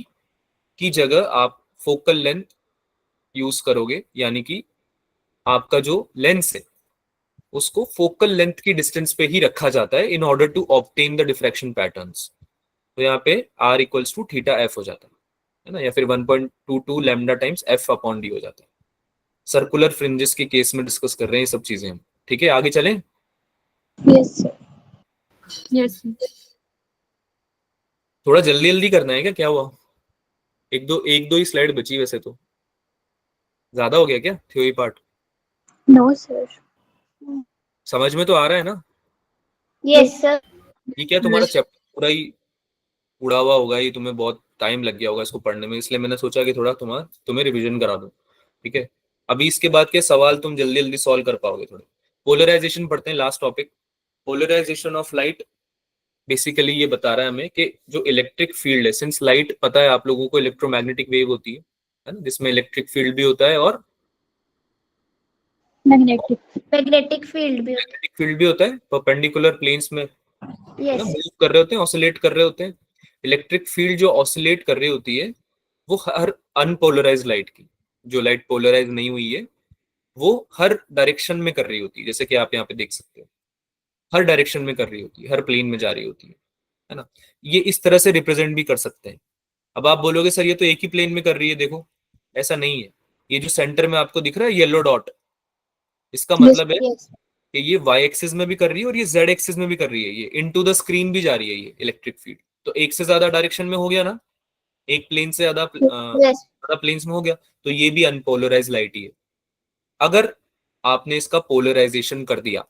की जगह आप फोकल लेंथ यूज करोगे, यानी कि आपका जो लेंस है उसको फोकल लेंथ की डिस्टेंस पे ही रखा जाता है in order to obtain the diffraction patterns. तो यहाँ पे r equals to theta f हो जाता है ना, या फिर 1.22 lambda times f upon d हो जाता है। सर्कुलर फ्रिंजेस के केस में डिस्कस कर रहे हैं ये सब चीजें हम। ठीक है, आगे चलें। Yes sir. Yes sir. थोड़ा जल्दी जल्दी करना है क्या, क्या हुआ? एक दो ही स्लाइड बची वैसे तो, ज्यादा हो गया क्या थ्योरी पार्ट? No sir. समझ में तो आ रहा है ना? Yes sir. ये क्या तुम्हारा चैप्टर पूरा ही उड़ा हुआ होगा, ये तुम्हें बहुत टाइम लग गया होगा इसको पढ़ने में, इसलिए मैंने सोचा कि थोड़ा तुम्हें रिवीजन करा दूं। ठीक है, अभी इसके बाद के सवाल तुम जल्दी जल्दी सॉल्व कर पाओगे थोड़े। पोलराइजेशन पढ़ते हैं, last topic. Polarization of light basically ये बता रहा है हमें कि जो इलेक्ट्रिक फील्ड है, सिंस लाइट पता है आप लोगों को इलेक्ट्रोमैग्नेटिक वेव होती है ना, जिसमें इलेक्ट्रिक फील्ड भी होता है और मैग्नेटिक फील्ड भी होता मैग्नेटिक फील्ड भी होता है, परपेंडिकुलर प्लेन्स में है। है ना, यस। मूव कर रहे होते हैं, ऑसिलेट कर रहे होते हैं। इलेक्ट्रिक फील्ड जो ऑसिलेट कर रही होती है वो हर अनपोलराइज लाइट की, जो लाइट पोलराइज नहीं हुई है वो हर डायरेक्शन में कर रही होती है। जैसे कि आप यहाँ पे देख सकते हो, हर डायरेक्शन में कर रही होती है, हर प्लेन में जा रही होती है ना। ये इस तरह से रिप्रेजेंट भी कर सकते हैं। अब आप बोलोगे सर ये तो एक ही प्लेन में कर रही है, देखो ऐसा नहीं है। ये जो सेंटर में आपको दिख रहा है येलो डॉट, इसका मतलब है यस। कि ये वाई एक्सिस में भी कर रही है और ये जेड एक्सिस में भी कर रही है, ये इनटू द स्क्रीन भी जा रही है ये इलेक्ट्रिक फील्ड। तो एक से ज्यादा डायरेक्शन में हो गया ना, एक प्लेन से ज्यादा यस। ज्यादा प्लेन्स में हो गया, तो ये भी अनपोलराइज लाइट ही है। अगर आपने इसका पोलराइजेशन कर दिया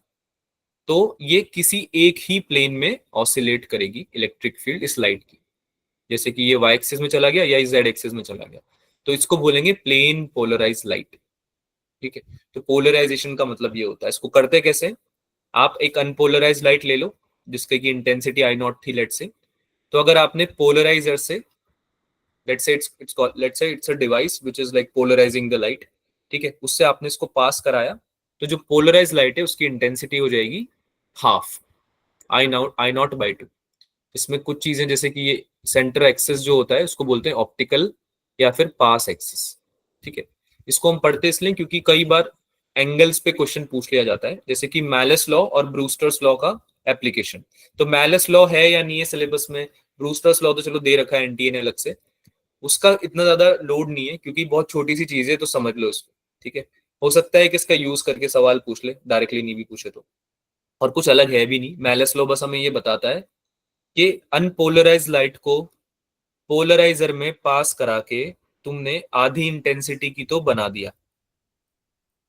तो ये किसी एक ही प्लेन में ऑसिलेट करेगी इलेक्ट्रिक फील्ड इस लाइट की। जैसे कि ये वाई एक्सिस में चला गया या जेड एक्सिस में चला गया, तो इसको बोलेंगे प्लेन पोलराइज लाइट। ठीक है, तो पोलराइजेशन का मतलब ये होता है। इसको करते कैसे, आप एक अनपोलराइज लाइट ले लो जिसके की इंटेंसिटी आई नॉट थी लेट से। तो अगर आपने पोलराइजर से let's say it's a device which is like polarizing the light, ठीक है, उससे आपने इसको पास कराया, तो जो पोलराइज लाइट है उसकी इंटेंसिटी हो जाएगी half I not by two. इसमें कुछ चीजें जैसे कि ये सेंटर एक्सिस जो होता है उसको बोलते हैं ऑप्टिकल या फिर पास एक्सिस, ठीक है। इसको हम पढ़ते इसलिए क्योंकि कई बार एंगल्स पे क्वेश्चन पूछ लिया जाता है, जैसे कि मैलिस लॉ और ब्रूस्टर्स लॉ का एप्लीकेशन। तो मैलिस लॉ है या नहीं है सिलेबस में, ब्रूस्टर्स लॉ तो चलो दे रखा है एनटीए ने अलग से, उसका इतना ज्यादा लोड नहीं है क्योंकि बहुत छोटी सी चीज है, तो समझ लो इसको, ठीक है। हो सकता है कि इसका यूज करके सवाल पूछ ले, डायरेक्टली नहीं भी पूछे तो, और कुछ अलग है भी नहीं। मैलिस लॉ बस हमें ये बताता है कि अनपोलराइज लाइट को पोलराइजर में पास करा के तुमने आधी इंटेंसिटी की तो बना दिया।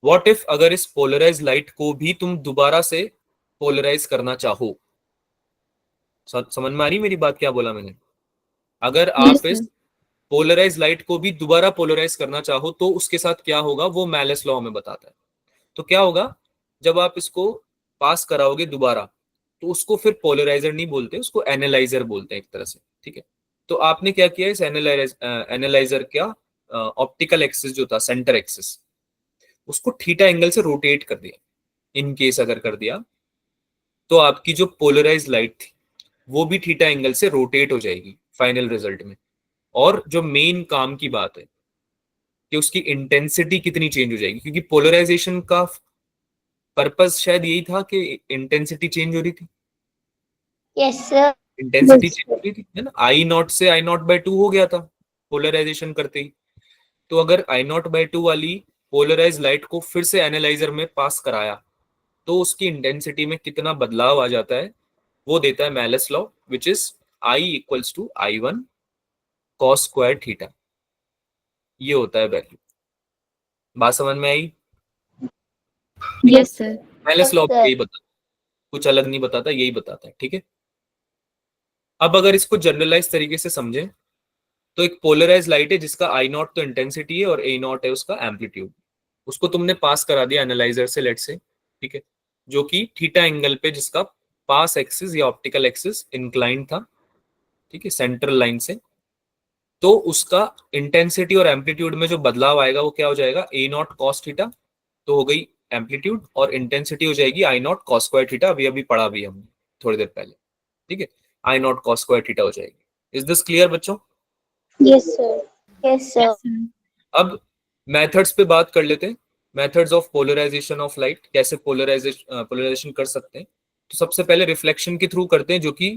व्हाट इफ अगर इस पोलराइज लाइट को भी तुम दोबारा से पोलराइज करना चाहो, समझ में आ रही मेरी बात, क्या बोला मैंने? अगर Yes, आप इस sir. पोलराइज लाइट को भी दोबारा पोलराइज करना चाहो तो उसके साथ क्या होगा, वो मैलिस लॉ में बताता है। तो क्या होगा, जब आप इसको पास कराओगे दोबारा, तो उसको फिर पोलराइजर नहीं बोलते, उसको एनालाइजर बोलते हैं एक तरह से, ठीक है। तो आपने क्या किया, इस एनालाइजर क्या ऑप्टिकल एक्सिस जो था सेंटर एक्सिस, उसको थीटा एंगल से रोटेट कर दिया। इन केस अगर कर दिया तो आपकी जो पोलराइज लाइट थी वो भी थीटा एंगल से रोटेट हो जाएगी फाइनल रिजल्ट में। और जो मेन काम की बात है कि उसकी इंटेंसिटी कितनी चेंज हो जाएगी, क्योंकि पोलराइजेशन का पर्पस शायद यही था कि इंटेंसिटी चेंज हो रही थी, यस सर। इंटेंसिटी चेंज हो रही थी, है ना। आई नॉट से आई नॉट बाय टू हो गया था पोलराइजेशन करते ही। तो अगर आई नॉट बाय टू वाली पोलराइज लाइट को फिर से एनालाइजर में पास कराया तो उसकी इंटेंसिटी में कितना बदलाव आ जाता है, वो देता है Malus law, which is I equals to I1 cos square theta. ये होता है वैल्यू। बात समझ में आई? Yes, sir. Malus law sir. यही बताता, कुछ अलग नहीं बताता, यही बताता है, ठीक है। अब अगर इसको जनरलाइज तरीके से समझें तो एक पोलराइज लाइट है जिसका आई नॉट तो इंटेंसिटी है और ए नॉट है उसका एम्पलीट्यूड, उसको तुमने पास करा दिया एनालाइजर से, लेट से, ठीक है, जो कि थीटा एंगल पे जिसका पास एक्सिस या ऑप्टिकल एक्सिस इंक्लाइन था, ठीक है, सेंट्रल लाइन से। तो उसका इंटेंसिटी और एम्पलीट्यूड में जो बदलाव आएगा वो क्या हो जाएगा, ए नॉट कॉस थीटा, तो हो गई एम्पलीट्यूड, और इंटेंसिटी हो जाएगी I naught cos square theta, अभी अभी पढ़ा भी हमने थोड़ी देर पहले, ठीक है, I naught cos square theta हो जाएगी। इज दिस क्लियर बच्चों? Yes sir. Yes sir. Yes, sir. अब मेथड्स पे बात कर लेते हैं, methods of polarization of light, कैसे पोलराइजेशन कर सकते हैं। तो सबसे पहले रिफ्लेक्शन के थ्रू करते हैं, जो कि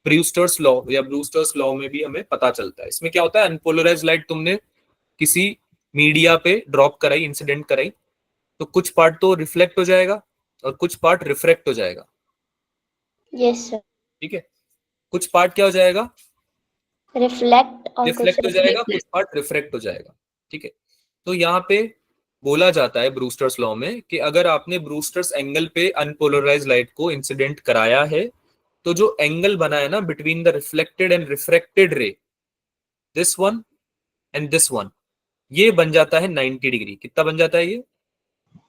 ब्रूस्टर्स लॉ या ब्रूस्टर्स लॉ में भी हमें पता चलता है। इसमें क्या होता है, अनपोलराइज लाइट तुमने किसी मीडिया पे ड्रॉप कराई, इंसिडेंट कराई, तो कुछ पार्ट तो रिफ्लेक्ट हो जाएगा और कुछ पार्ट रिफ्रैक्ट हो जाएगा, यस सर। ठीक है। कुछ पार्ट क्या हो जाएगा, रिफ्लेक्ट और रिफ्लेक्ट हो जाएगा, कुछ पार्ट रिफ्रैक्ट हो जाएगा, ठीक है। तो यहाँ पे बोला जाता है ब्रूस्टर्स लॉ में कि अगर आपने ब्रूस्टर्स एंगल पे अनपोलराइज लाइट को इंसिडेंट कराया है, तो जो एंगल बना है ना between the reflected and refracted रे, this one and this one, ये बन जाता है 90 डिग्री। कितना बन जाता है ये?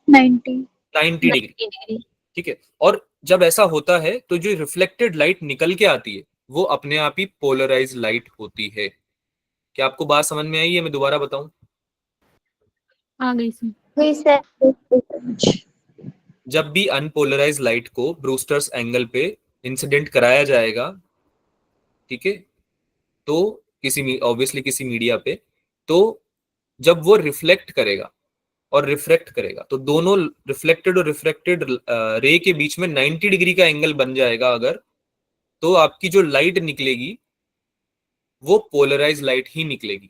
90. 90 डिग्री, 90 degree. ठीक है। और जब ऐसा होता है तो जो रिफ्लेक्टेड लाइट निकल के आती है वो अपने आप ही पोलराइज लाइट होती है। क्या आपको बात समझ में आई है? मैं दोबारा बताऊं, आ गई sir. जी सर। जब भी अनपोलराइज लाइट को ब्रूस्टर्स एंगल पे इंसिडेंट कराया जाएगा, ठीक है, तो किसी ऑब्वियसली किसी मीडिया पे, तो जब वो रिफ्लेक्ट करेगा और रिफ्रैक्ट करेगा तो दोनों रिफ्लेक्टेड और रिफ्रैक्टेड रे के बीच में 90 डिग्री का एंगल बन जाएगा अगर, तो आपकी जो लाइट निकलेगी वो पोलराइज लाइट ही निकलेगी।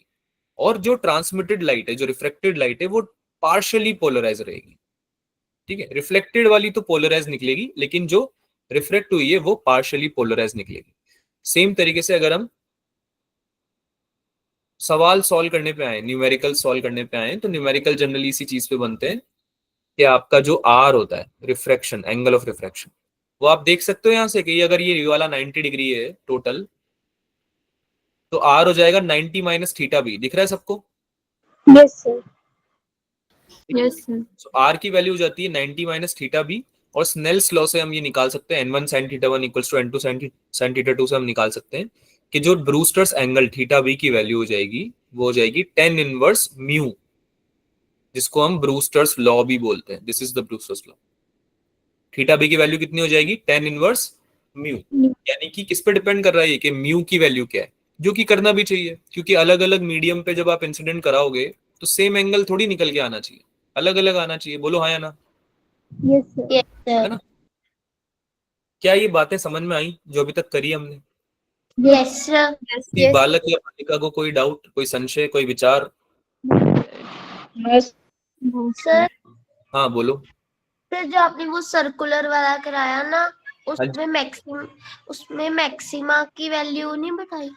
और जो ट्रांसमिटेड लाइट है, जो रिफ्लेक्टेड लाइट है, वो पार्शियली पोलराइज रहेगी, ठीक है। रिफ्लेक्टेड वाली तो पोलराइज निकलेगी, लेकिन जो रिफ्लेक्ट हुई है वो पार्शियली पोलराइज निकलेगी। सेम तरीके से अगर हम सवाल सॉल्व करने पे आए, न्यूमेरिकल सॉल्व करने पे आए, तो न्यूमेरिकल जनरली इसी चीज पे बनते हैं कि आपका जो आर होता है, रिफ्रैक्शन, एंगल ऑफ रिफ्रैक्शन, वो आप देख सकते हो यहां से कि अगर ये वाला 90 डिग्री है टोटल, तो आर हो जाएगा 90 माइनस थीटा बी। दिख रहा है सबको? Yes sir. Yes, sir. So R की वैल्यू हो जाती है 90 माइनस थीटा बी, और स्नेल्स लॉ से हम ये निकाल सकते हैं, n1 sin थीटा 1 इक्वल्स टू n2 sin थीटा 2 से हम निकाल सकते हैं कि जो ब्रूस्टर्स एंगल थीटा बी की वैल्यू हो जाएगी वो हो जाएगी 10 इनवर्स म्यू, जिसको हम ब्रूस्टर्स लॉ भी बोलते हैं। This is the Brewster's law. Theta b की वैल्यू कितनी हो जाएगी 10 इनवर्स म्यू, यानी कि किस पे डिपेंड कर रहा है कि म्यू की वैल्यू क्या है, जो कि करना भी चाहिए, क्योंकि अलग अलग मीडियम पे जब आप इंसिडेंट कराओगे तो सेम एंगल थोड़ी निकल के आना चाहिए, अलग अलग आना चाहिए। बोलो हाँ या ना, यस सर। यस है सर। ना? क्या ये बातें समझ में आई जो अभी तक करी हमने? Yes sir. यस किसी बालक या बालिका को कोई डाउट, कोई संशय, कोई विचार? सर हाँ बोलो। सर जो आपने वो सर्कुलर वाला कराया ना, हाँ जी। उसमें मैक्सिमा की वैल्यू नहीं बताई?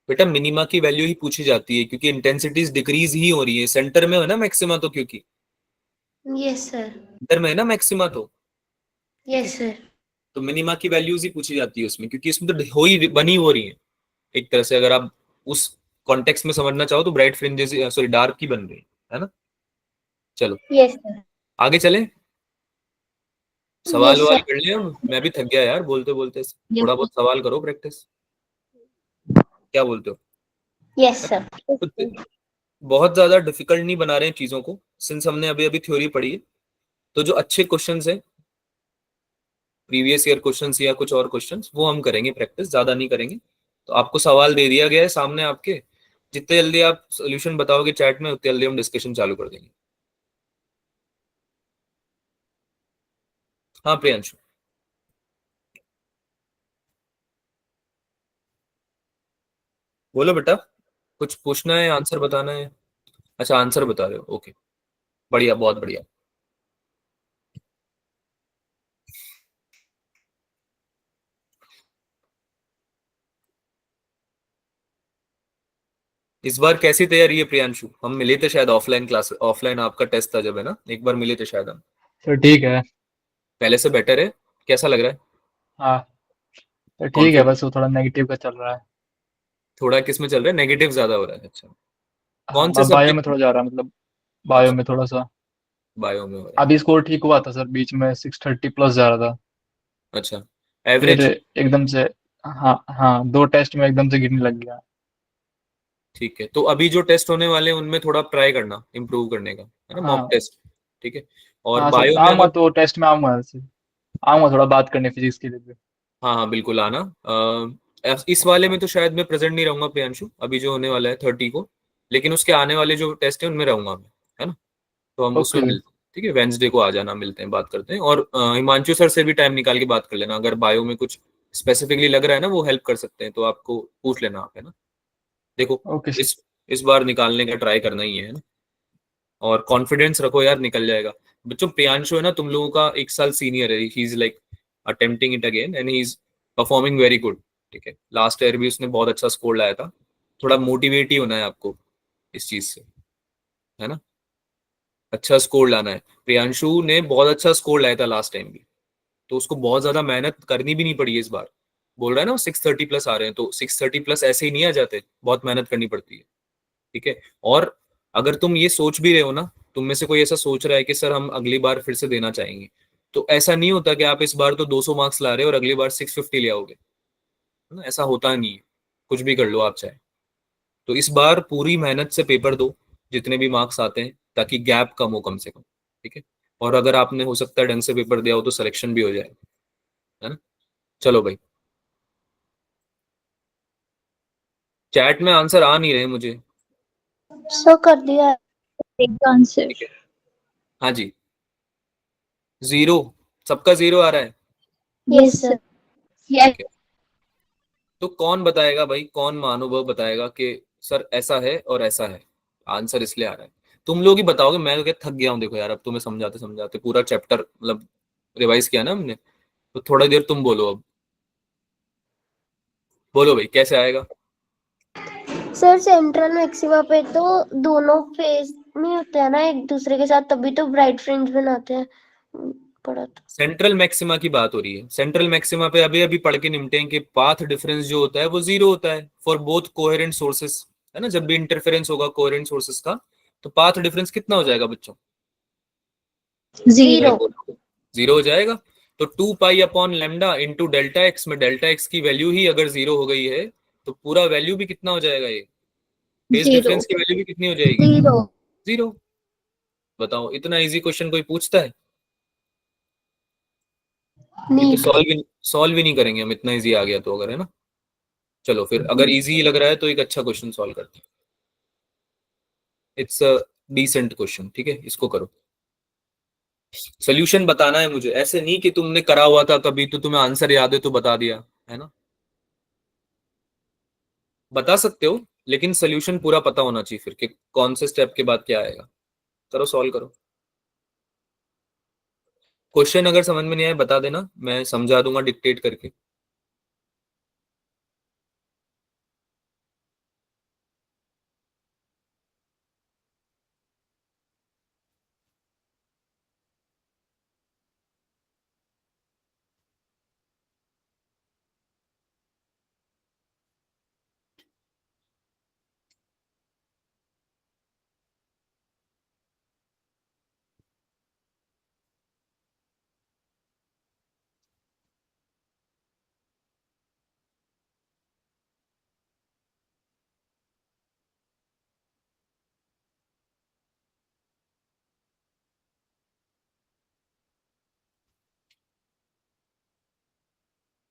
बेटा मिनिमा की वैल्यू ही पूछी जाती है, क्योंकि इंटेंसिटीज डिक्रीज ही हो रही है, सेंटर में है ना मैक्सिमा, तो क्योंकि यस सर। सेंटर में है ना मैक्सिमा, तो यस सर। मिनिमा की वैल्यूज ही पूछी जाती है उसमें, क्योंकि इसमें तो हो ही बनी हो रही है एक तरह से। अगर आप उस कॉन्टेक्स्ट में समझना चाहो तो ब्राइट फ्रिंजेस, सॉरी डार्क की बन रही है ना। चलो यस सर। आगे चलें, सवाल यस ववाल सर। कर लिया हम? मैं भी थक गया यार बोलते बोलते, थोड़ा बहुत सवाल करो, प्रैक्टिस। क्या बोलते हो? Yes sir. तो बहुत ज्यादा डिफिकल्ट नहीं बना रहे हैं चीजों को, सिंस हमने अभी अभी थ्योरी पढ़ी है। तो जो अच्छे क्वेश्चंस हैं, प्रीवियस ईयर क्वेश्चंस या कुछ और क्वेश्चंस, वो हम करेंगे प्रैक्टिस, ज्यादा नहीं करेंगे। तो आपको सवाल दे दिया गया है सामने आपके, जितने जल्दी आप सोल्यूशन बताओगे चैट में उतनी जल्दी हम डिस्कशन चालू कर देंगे। हाँ प्रियांशु बोलो बेटा, कुछ पूछना है, आंसर बताना है? अच्छा आंसर बता रहे हो, ओके, बढ़िया, बहुत बढ़िया। इस बार कैसी तैयारी है प्रियांशु? हम मिले थे शायद ऑफलाइन क्लास, ऑफलाइन आपका टेस्ट था जब, है ना, एक बार मिले थे शायद हम। सर ठीक है। पहले से बेटर है? कैसा लग रहा है? हाँ सर ठीक है, कॉन्फिडेंस बस वो थोड़ा नेगेटिव का चल रहा है। थोड़ा किस में चल रहा है? नेगेटिव ज्यादा हो रहा है? अच्छा, हाँ कौन से मैं बायो में सब्जेक्ट? थोड़ा जा रहा है, मतलब बायो में थोड़ा सा। बायो में हो रहा अभी स्कोर ठीक हुआ था सर, बीच में 630 प्लस जा रहा था। है? अच्छा, फिर एवरेज? एकदम से, हाँ हाँ, 2 टेस्ट में एकदम से गिरने लग गया। ठीक है, तो अभी जो टेस्ट होने वाले हैं उनमें थोड़ा ट्राई करना इम्प्रूव करने का, है ना, मॉक हाँ टेस्ट। ठीक है। और हाँ सर, बायो में आऊंगा अगर, तो टेस्ट में आऊंगा सर, आऊंगा थोड़ा बात करने फिजिक्स के लिए भी। हाँ हाँ बिल्कुल आना। इस वाले में तो शायद मैं प्रेजेंट नहीं रहूंगा प्रियांशु, अभी जो होने वाला है 30 को, लेकिन उसके आने वाले जो टेस्ट है उनमें रहूंगा मैं, है ना। तो हम ओके उसमें सर। मिलते हैं, ठीक है, वेंसडे को आ जाना, मिलते हैं, बात करते हैं। और हिमांशु सर से भी टाइम निकाल के बात कर लेना, अगर बायो में कुछ स्पेसिफिकली लग रहा है ना, वो हेल्प कर सकते हैं, तो आपको पूछ लेना आप, है ना। देखो ओके सर। इस इस बार निकालने का ट्राई करना ही है ना। और कॉन्फिडेंस रखो यार, निकल जाएगा। बच्चों प्रियांशु है ना तुम लोगों का 1 साल सीनियर है, he is like attempting it again and he is performing very good. ठीक है, लास्ट ईयर भी उसने बहुत अच्छा स्कोर लाया था। थोड़ा मोटिवेट ही होना है आपको इस चीज से, है ना, अच्छा स्कोर लाना है। प्रियांशु ने बहुत अच्छा स्कोर लाया था लास्ट टाइम भी, तो उसको बहुत ज्यादा मेहनत करनी भी नहीं पड़ी है इस बार। बोल रहा है ना वो 630 प्लस आ रहे हैं, तो 630 प्लस ऐसे ही नहीं आ जाते, बहुत मेहनत करनी पड़ती है। ठीक है। और अगर तुम ये सोच भी रहे हो ना, तुम में से कोई ऐसा सोच रहा है कि सर हम अगली बार फिर से देना चाहेंगे, तो ऐसा नहीं होता कि आप इस बार तो 200 मार्क्स ला रहे हो और अगली बार 650 ले आओगे, है ना, ऐसा होता नहीं है। कुछ भी कर लो आप चाहे, तो इस बार पूरी मेहनत से पेपर दो, जितने भी मार्क्स आते हैं, ताकि गैप कम हो कम से कम। ठीक है। और अगर आपने हो सकता है ढंग से पेपर दिया हो तो सिलेक्शन भी हो जाए, है ना। चलो भाई, चैट में आंसर आ नहीं रहे मुझे। सो कर दिया। एक आंसर। ठीक है, हाँ जी, जीरो, सबका जीरो आ रहा है। Yes sir. ठीक है, तो कौन बताएगा भाई, कौन महानुभव बताएगा कि सर ऐसा है और ऐसा है, आंसर इसलिए आ रहा है? तुम लोग ही बताओगे, मैं तो क्या थक गया हूँ, देखो यार अब तुम्हें समझाते समझाते पूरा चैप्टर मतलब रिवाइज किया ना हमने, तो थोड़ा देर तुम बोलो अब, बोलो भाई कैसे आएगा? सर सेंट्रल मैक्सिमा पे तो दोनों फेस में होते हैं ना एक दूसरे के साथ, तभी तो ब्राइट फ्रिंज बनाते हैं। पढ़ा था। सेंट्रल मैक्सिमा की बात हो रही है, सेंट्रल मैक्सिमा पे अभी अभी पढ़ के निपटे हैं कि पाथ डिफरेंस जो होता है वो जीरो होता है फॉर बोथ कोहेरेंट सोर्सेस, है ना। जब भी इंटरफेरेंस होगा कोहेरेंट सोर्सेस का, तो पाथ डिफरेंस कितना हो जाएगा बच्चों? जीरो। जीरो हो जाएगा। तो 2 pi upon lambda into delta x में डेल्टा एक्स की वैल्यू ही अगर जीरो हो गई है, तो पूरा वैल्यू भी कितना हो जाएगा, ये फेज 0 डिफरेंस की वैल्यू भी कितनी हो जाएगी, 0 0। बताओ, इतना इजी क्वेश्चन कोई पूछता है? ये तो नीट। सॉल्व ही नहीं करेंगे हम, इतना इजी आ गया तो, अगर है ना। चलो फिर, अगर इजी लग रहा है तो एक अच्छा क्वेश्चन सॉल्व करते हैं। इट्स अ डिसेंट क्वेश्चन, ठीक है, इसको करो। सोल्यूशन बताना है मुझे, ऐसे नहीं कि तुमने करा हुआ था कभी तो तुम्हें आंसर याद है तो बता दिया, है ना। बता सकते हो, लेकिन सोल्यूशन पूरा पता होना चाहिए फिर, कि कौन से स्टेप के बाद क्या आएगा। करो, सॉल्व करो। क्वेश्चन अगर समझ में नहीं आए बता देना, मैं समझा दूंगा डिक्टेट करके।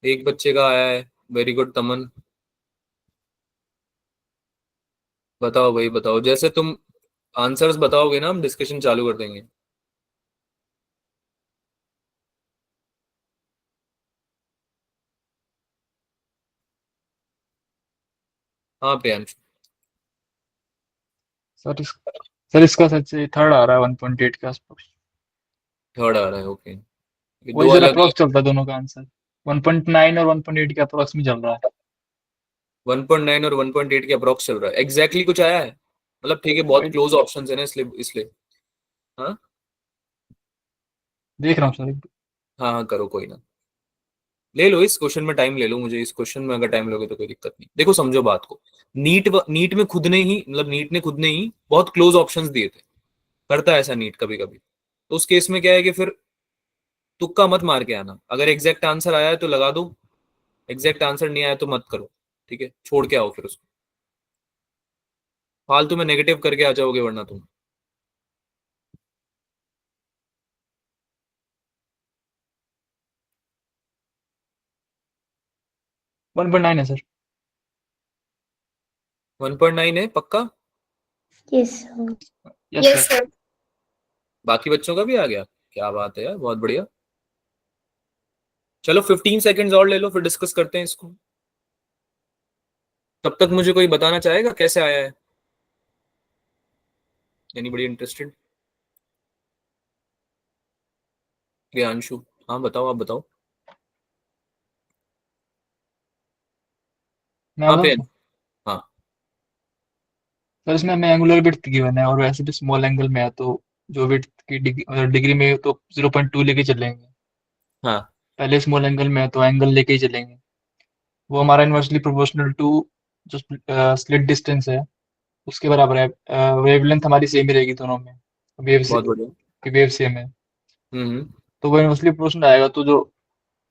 एक बच्चे का आया है, वेरी गुड तमन। बताओ भाई बताओ, जैसे तुम आंसर्स बताओगे ना हम डिस्कशन चालू कर देंगे। हाँ प्रियांश। सर सर इसका सच से थर्ड आ रहा है 1.8 के आसपास। थर्ड आ रहा है, ओके। ये दो वही सर अलग, अप्रोक्स चल रहा है दोनों का आंसर। 1.9 और 1.8 के अप्रोक्स में चल रहा है। 1.9 और 1.8 के अप्रोक्स चल रहा है, एग्जैक्टली कुछ आया है? मतलब ठीक है, बहुत वही क्लोज ऑप्शंस है ना, इसलिए इसलिए। हाँ देख रहा हूँ सर। हाँ हाँ, करो कोई ना। ले लो, इस क्वेश्चन में टाइम ले लो, मुझे इस क्वेश्चन में अगर टाइम लोगे तो कोई दिक्कत नहीं। देखो समझो बात को, नीट में खुद ने ही, मतलब नीट ने खुद ने ही बहुत क्लोज ऑप्शंस दिए थे। करता है ऐसा नीट कभी कभी। तो उस केस में क्या है कि फिर तुक्का मत मार के आना, अगर एग्जैक्ट आंसर आया है तो लगा दो, एग्जैक्ट आंसर नहीं आया तो मत करो। ठीक है, छोड़ के आओ फिर उसको, फालतू में नेगेटिव करके आ जाओगे वरना तुम। 1.9 है सर। 1.9 है पक्का? यस। Yes sir. sir बाकी बच्चों का भी आ गया? क्या बात है यार, बहुत बढ़िया। चलो 15 सेकेंड्स और ले लो, फिर डिस्कस करते हैं इसको। तब तक मुझे कोई बताना चाहेगा कैसे आया है? Anybody interested? प्रियांशु, हाँ बताओ, आप बताओ। मैं हाँ बताऊँ सर। प्रियांशु। हाँ सर इसमें हमें एंगुलर विड्थ गिवन है और वैसे भी स्मॉल एंगल में है, तो जो विड्थ की डिग्री में तो 0.2 लेके चलेंगे। हाँ, पहले स्मॉल एंगल में है तो एंगल लेके ही चलेंगे। वो हमारा इनवर्सली प्रोपोर्शनल टू जो स्लिट डिस्टेंस है उसके बराबर है। वेवलेंथ हमारी सेम ही रहेगी दोनों में। वेव से बहुत बढ़िया। वेव सेम है, हम्म। तो वो इनवर्सली प्रोपोर्शनल आएगा। तो जो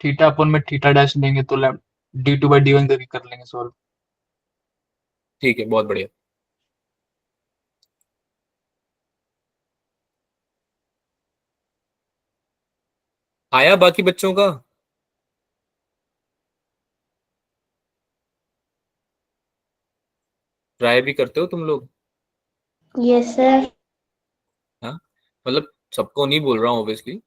थीटा अपन में थीटा डैश लेंगे तो d2/d1 करके कर लेंगे सॉल्व। ठीक है, बहुत बढ़िया। आया बाकी बच्चों का? ट्राई भी करते हो तुम लोग? Yes sir. हाँ, मतलब सबको नहीं बोल रहा हूँ ऑब्वियसली।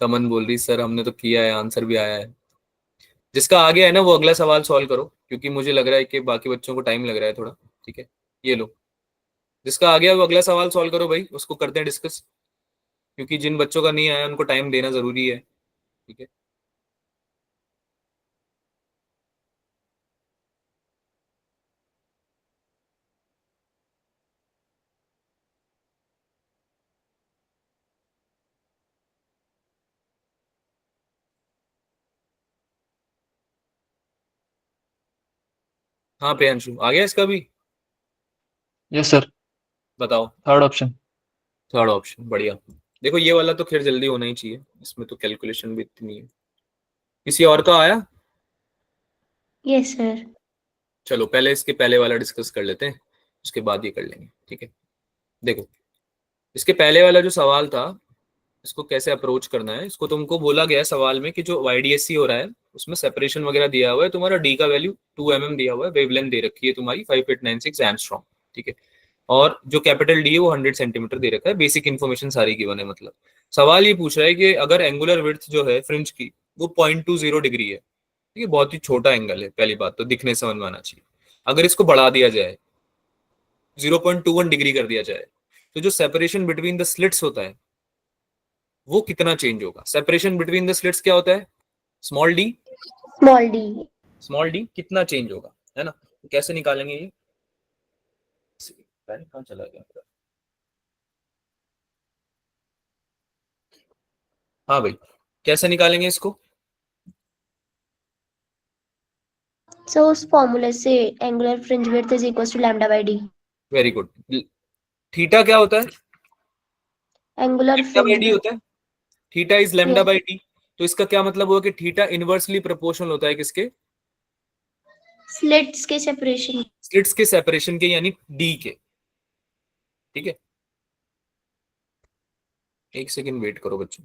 तमन बोल रही सर हमने तो किया है, आंसर भी आया है। जिसका आ गया है ना वो अगला सवाल सॉल्व करो, क्योंकि मुझे लग रहा है कि बाकी बच्चों को टाइम लग रहा है थोड़ा। ठीक है, ये लो, जिसका आ गया वो अगला सवाल सॉल्व करो भाई, उसको करते हैं डिस्कस। क्योंकि जिन बच्चों का नहीं आया उनको टाइम देना जरूरी है। ठीक है। हाँ प्रियांशु, आ गया इसका भी? Yes sir. बताओ। Third option. थर्ड ऑप्शन, बढ़िया। देखो ये वाला तो खैर जल्दी होना ही चाहिए, इसमें तो कैलकुलेशन भी इतनी है। किसी और का आया? Yes sir. चलो पहले इसके पहले वाला डिस्कस कर लेते हैं, उसके बाद ये कर लेंगे, ठीक है। देखो, इसके पहले वाला जो सवाल था, इसको कैसे अप्रोच करना है, इसको तुमको बोला गया है सवाल में कि जो YDSC हो रहा है उसमें सेपरेशन वगैरह दिया हुआ है, तुम्हारा डी का वैल्यू 2 mm दिया हुआ है, वेवलेंथ दे रखी है तुम्हारी 5896 एंगस्ट्रॉम, ठीक है। और जो कैपिटल डी है वो 100 सेंटीमीटर दे रखा है, बेसिक इन्फॉर्मेशन सारी गिवन है। मतलब सवाल ये पूछ रहा है कि अगर एंगुलर विड्थ जो है फ्रिंज की वो 0.20 डिग्री है, ठीक है, बहुत ही छोटा एंगल है, पहली बात तो दिखने समझ में आना चाहिए। अगर इसको बढ़ा दिया जाए, 0.21 डिग्री कर दिया जाए, तो जो सेपरेशन बिटवीन द स्लिट्स होता है वो कितना चेंज होगा? सेपरेशन बिटवीन द स्लिट्स क्या होता है? Small D. Small D. Small D कितना चेंज होगा, है ना? तो कैसे निकालेंगे ये? पेन कहाँ चला गया मेरा? हाँ भाई, कैसे निकालेंगे इसको? सो उस फॉर्मूले से angular fringe width is equal to lambda by d. Very good. Theta क्या होता है? Angular lambda by fringe d width. होता है। Theta is lambda by d. तो इसका क्या मतलब हुआ कि थीटा इनवर्सली प्रोपोर्शनल होता है किसके? स्लिट्स के सेपरेशन। स्लिट्स के सेपरेशन के, यानी डी के, ठीक है। एक सेकेंड वेट करो बच्चों।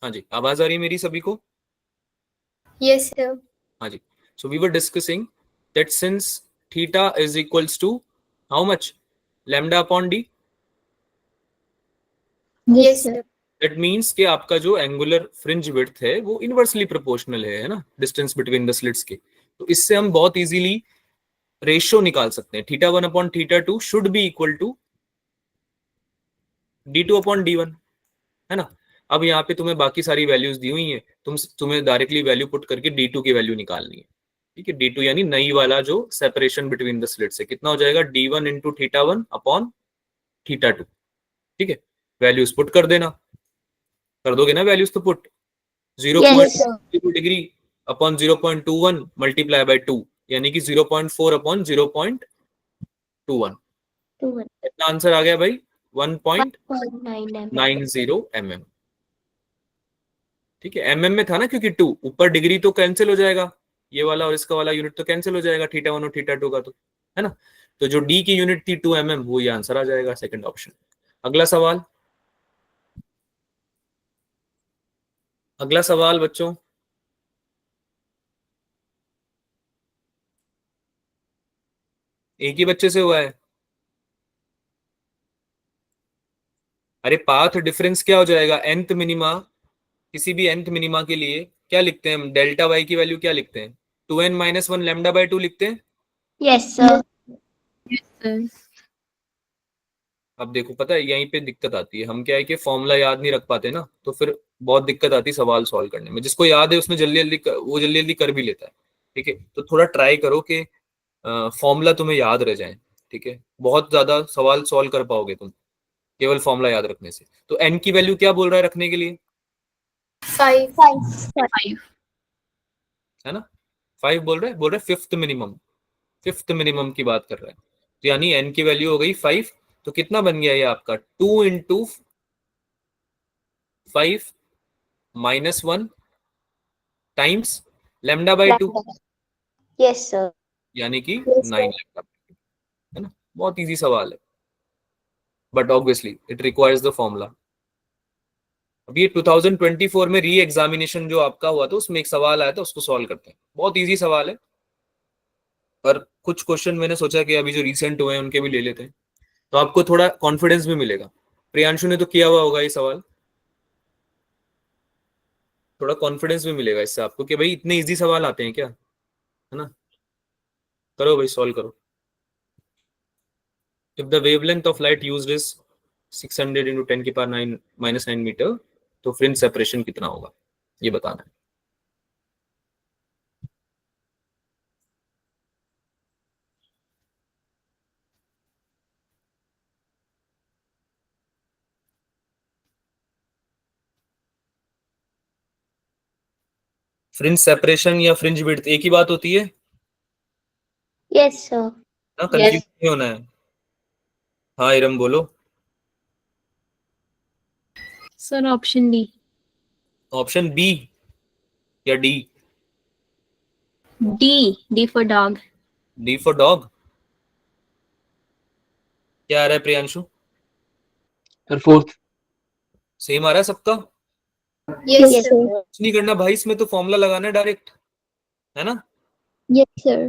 हाँ जी, आवाज आ रही है मेरी सभी को? Yes, sir. हाँ जी। So we were discussing that since theta is equals to how much? Lambda upon d. Yes, sir. That means कि आपका जो एंगुलर फ्रिंज विड्थ है वो इनवर्सली प्रोपोर्शनल है ना, डिस्टेंस बिटवीन द स्लिट्स के। तो इससे हम बहुत इजीली रेशियो निकाल सकते हैं। Theta 1 upon theta 2 should be equal to d2 upon d1, है ना। अब यहाँ पे तुम्हें बाकी सारी वैल्यूज दी हुई हैं, तुम्हें डायरेक्टली वैल्यू पुट करके d2 की वैल्यू निकालनी है, ठीक है। d2 यानी नई वाला जो सेपरेशन बिटवीन द स्लिट्स है, कितना हो जाएगा? d1 into theta 1 upon theta 2, ठीक है। वैल्यूज पुट कर देना, कर दोगे ना वैल्यूज तो put. Yes sir. 0.2 degree upon 0.21 multiply by 2, यानी कि 0.4 अपॉन 0.21। 2 कितना आंसर आ गया भाई? 1.9 mm। 1.90 mm, ठीक है। में था ना, क्योंकि 2 ऊपर, डिग्री तो कैंसिल हो जाएगा, ये वाला और इसका वाला यूनिट तो कैंसिल हो जाएगा, थीटा 1 और थीटा 2 का, तो है ना। तो जो डी की यूनिट थी 2 वो ये आंसर आ जाएगा, सेकंड ऑप्शन। अगला सवाल, अगला सवाल बच्चों। एक ही बच्चे से हुआ है? अरे पाथ डिफरेंस क्या हो जाएगा? nth मिनिमा, किसी भी nth मिनिमा के लिए क्या लिखते हैं हम? डेल्टा वाई की वैल्यू क्या लिखते हैं? 2n-1 लैम्डा बाय 2 लिखते हैं। Yes sir. Yes, sir. अब देखो, पता है यहीं पे दिक्कत आती है, हम क्या है कि फॉर्मूला याद नहीं रख पाते ना, तो फिर बहुत दिक्कत आती है सवाल सॉल्व करने में। जिसको याद है उसने जल्दी जल्दी वो जल्दी जल्दी कर भी लेता है, ठीक है। तो थोड़ा ट्राई करो कि फॉर्मूला तुम्हें याद रह जाए, ठीक है। बहुत ज्यादा सवाल सॉल्व कर पाओगे तुम केवल फॉर्मूला याद रखने से। तो एन की वैल्यू क्या बोल रहा है रखने के लिए? 5. 5. है ना, 5 बोल रहा है फिफ्थ मिनिमम, फिफ्थ मिनिमम की बात कर रहा है। तो यानी एन की वैल्यू हो गई 5। तो कितना बन गया ये आपका? 2 into 5 minus 1 times lambda by 2, yes sir. यानी कि Yes, 9 sir. लैम्डा, है ना। बहुत इजी सवाल है, but obviously it requires the formula. अब ये 2024 में री एग्जामिनेशन जो आपका हुआ था उसमें एक सवाल आया था, उसको सॉल्व करते हैं। बहुत इजी सवाल है, पर कुछ क्वेश्चन मैंने सोचा कि अभी जो रिसेंट हुए हैं उनके भी ले लेते हैं, तो आपको थोड़ा कॉन्फिडेंस भी मिलेगा। प्रियांशु ने तो किया हुआ होगा ये सवाल, थोड़ा कॉन्फिडेंस भी मिलेगा इससे आपको कि भाई इतने इजी सवाल आते हैं क्या, है ना। करो भाई, सॉल्व करो। If the wavelength of light used is 600 into 10 की पावर 9 -9 मीटर, तो फ्रिंज सेपरेशन कितना होगा ये बताना है। फ्रिंज सेपरेशन या फ्रिंज विड्थ एक ही बात होती है यस सर। ना, कंफ्यूज नहीं होना है। हाँ इरम बोलो। Sir option D. Option B या डी? D for dog. D for dog. क्या आ रहा है प्रियांशु? Sir fourth. सेम आ रहा है सबका? Yes yes sir. सर। कुछ नहीं करना भाई, इसमें तो फॉर्मूला लगाना है डायरेक्ट, है ना? Yes sir.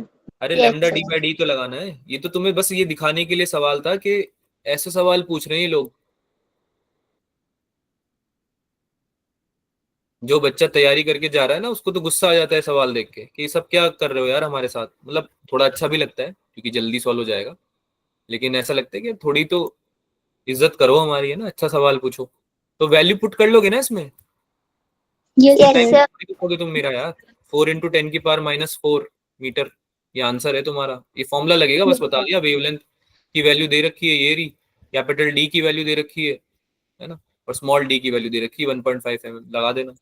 अरे Yes, lambda sir. D by d तो लगाना है। ये तो तुम्हें बस ये दिखाने के लिए सवाल था कि ऐसे सवाल पूछ रहे हैं ये लोग। जो बच्चा तैयारी करके जा रहा है ना, उसको तो गुस्सा आ जाता है सवाल देख के कि ये सब क्या कर रहे हो यार हमारे साथ। मतलब थोड़ा अच्छा भी लगता है क्योंकि जल्दी सॉल्व हो जाएगा, लेकिन ऐसा लगता है कि थोड़ी तो इज्जत करो हमारी, है ना? अच्छा सवाल पूछो। तो वैल्यू पुट कर लोगे ना इसमें? Yes, time sir. थोड़ी लिखोगे तुम मेरा यार। 4 × 10⁻⁴ मीटर ये आंसर है तुम्हारा। ये फॉर्मूला लगेगा, बस बता दिया। वेवलेंथ की वैल्यू दे रखी है ये रही, कैपिटल डी की वैल्यू दे रखी है ना, और स्मॉल डी की वैल्यू दे रखी है 1.5 mm। लगा देना।